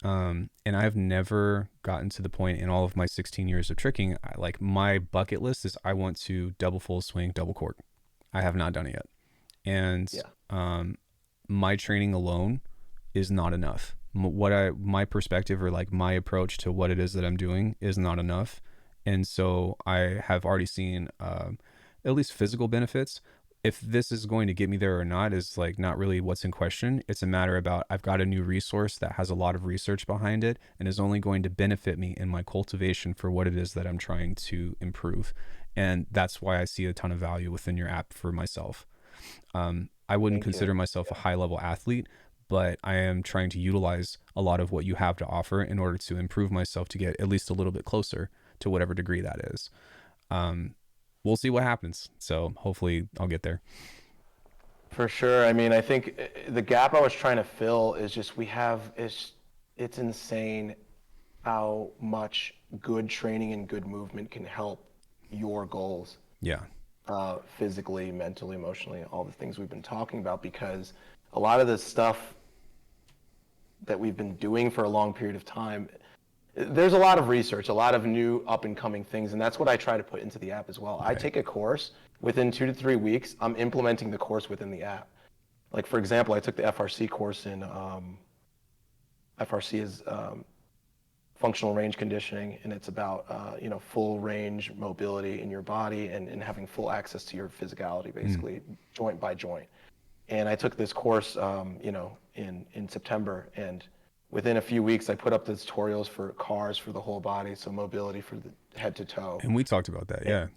And I've never gotten to the point in all of my 16 years of tricking. Like my bucket list is I want to double full swing, double cork. I have not done it yet. And Yeah. my training alone is not enough. My perspective, or like my approach to what it is that I'm doing, is not enough. And so I have already seen at least physical benefits. If this is going to get me there or not is like not really what's in question. It's a matter about I've got a new resource that has a lot of research behind it and is only going to benefit me in my cultivation for what it is that I'm trying to improve. And that's why I see a ton of value within your app for myself. I wouldn't Thank you. consider myself a high level athlete, but I am trying to utilize a lot of what you have to offer in order to improve myself to get at least a little bit closer to whatever degree that is. Um, we'll see what happens. So hopefully I'll get there. For sure. I mean, I think the gap I was trying to fill is just we have it's insane how much good training and good movement can help your goals, Yeah. physically, mentally, emotionally, all the things we've been talking about. Because a lot of the stuff that we've been doing for a long period of time, there's a lot of research, a lot of new up and coming things, and that's what I try to put into the app as well. I Right. take a course, within 2 to 3 weeks, I'm implementing the course within the app. Like for example, I took the FRC course in FRC is functional range conditioning, and it's about full range mobility in your body and having full access to your physicality, basically joint by joint. And I took this course, in September, and within a few weeks, I put up the tutorials for cars for the whole body, so mobility for the head to toe. And we talked about that. Yeah.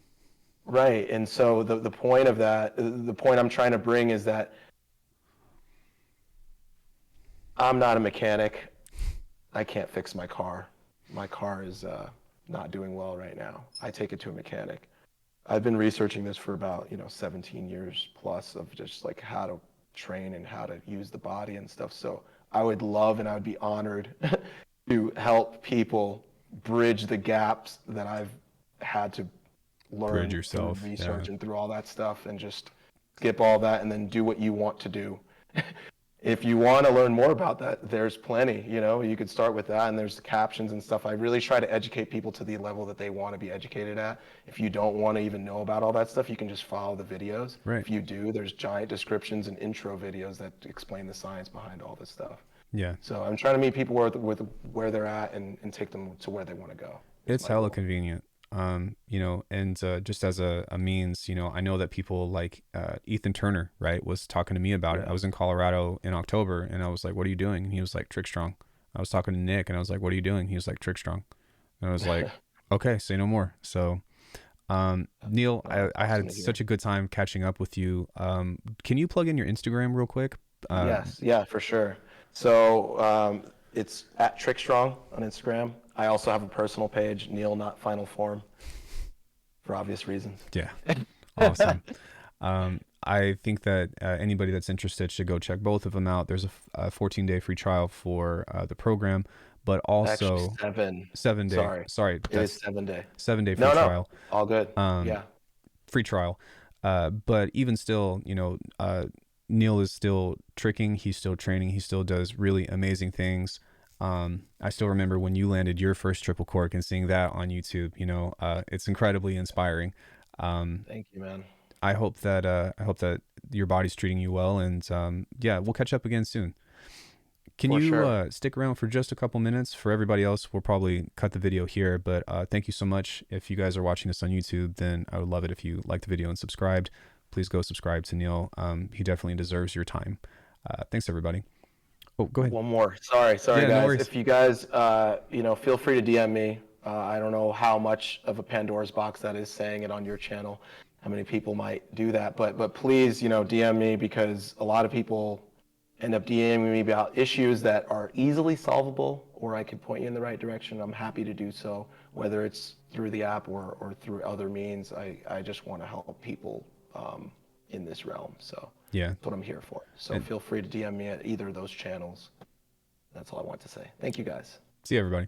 Right. And so the point of that, the point I'm trying to bring is that I'm not a mechanic. I can't fix my car. My car is not doing well right now. I take it to a mechanic. I've been researching this for about 17 years plus of just like how to train and how to use the body and stuff. So I would love and I would be honored to help people bridge the gaps that I've had to Bridge learn through yourself. Yeah. research and through all that stuff, and just skip all that and then do what you want to do. If you want to learn more about that, there's plenty, you could start with that, and there's the captions and stuff. I really try to educate people to the level that they want to be educated at. If you don't want to even know about all that stuff, you can just follow the videos. Right. If you do, there's giant descriptions and intro videos that explain the science behind all this stuff. Yeah. So I'm trying to meet people where they're at and take them to where they want to go. It's hella convenient. And just as a means, I know that people like Ethan Turner, right, was talking to me about it. I was in Colorado in October, and I was like, "What are you doing?" And he was like, "Trick Strong." I was talking to Nick, and I was like, "What are you doing?" He was like, "Trick Strong." And I was like, "Okay, say no more." So, Neil, I had such a good time catching up with you. Can you plug in your Instagram real quick? Yes, yeah, for sure. So it's at Trickstrong on Instagram. I also have a personal page, Neil Not Final Form, for obvious reasons. Yeah, awesome. I think that anybody that's interested should go check both of them out. There's a 14-day free trial for the program, but Actually, also 7-day. Sorry, it is 7-day. 7-day free No, trial. all good. Yeah, Free trial. But even still, Neil is still tricking. He's still training. He still does really amazing things. I still remember when you landed your first triple cork and seeing that on YouTube. It's incredibly inspiring. thank you, man. I hope that your body's treating you well, and yeah, we'll catch up again soon. Can For you sure. stick around for just a couple minutes? For everybody else, we'll probably cut the video here, but thank you so much. If you guys are watching this on YouTube, then I would love it if you liked the video and subscribed. Please go subscribe to Neil. He definitely deserves your time. Thanks, everybody. Oh, go ahead. One more. Sorry, Yeah, no guys. worries. If you guys, feel free to DM me. I don't know how much of a Pandora's box that is, saying it on your channel. How many people might do that? But please, DM me, because a lot of people end up DMing me about issues that are easily solvable, or I could point you in the right direction. I'm happy to do so, whether it's through the app or through other means. I just want to help people in this realm. So Yeah. that's what I'm here for. So feel free to DM me at either of those channels. That's all I want to say. Thank you, guys. See you, everybody.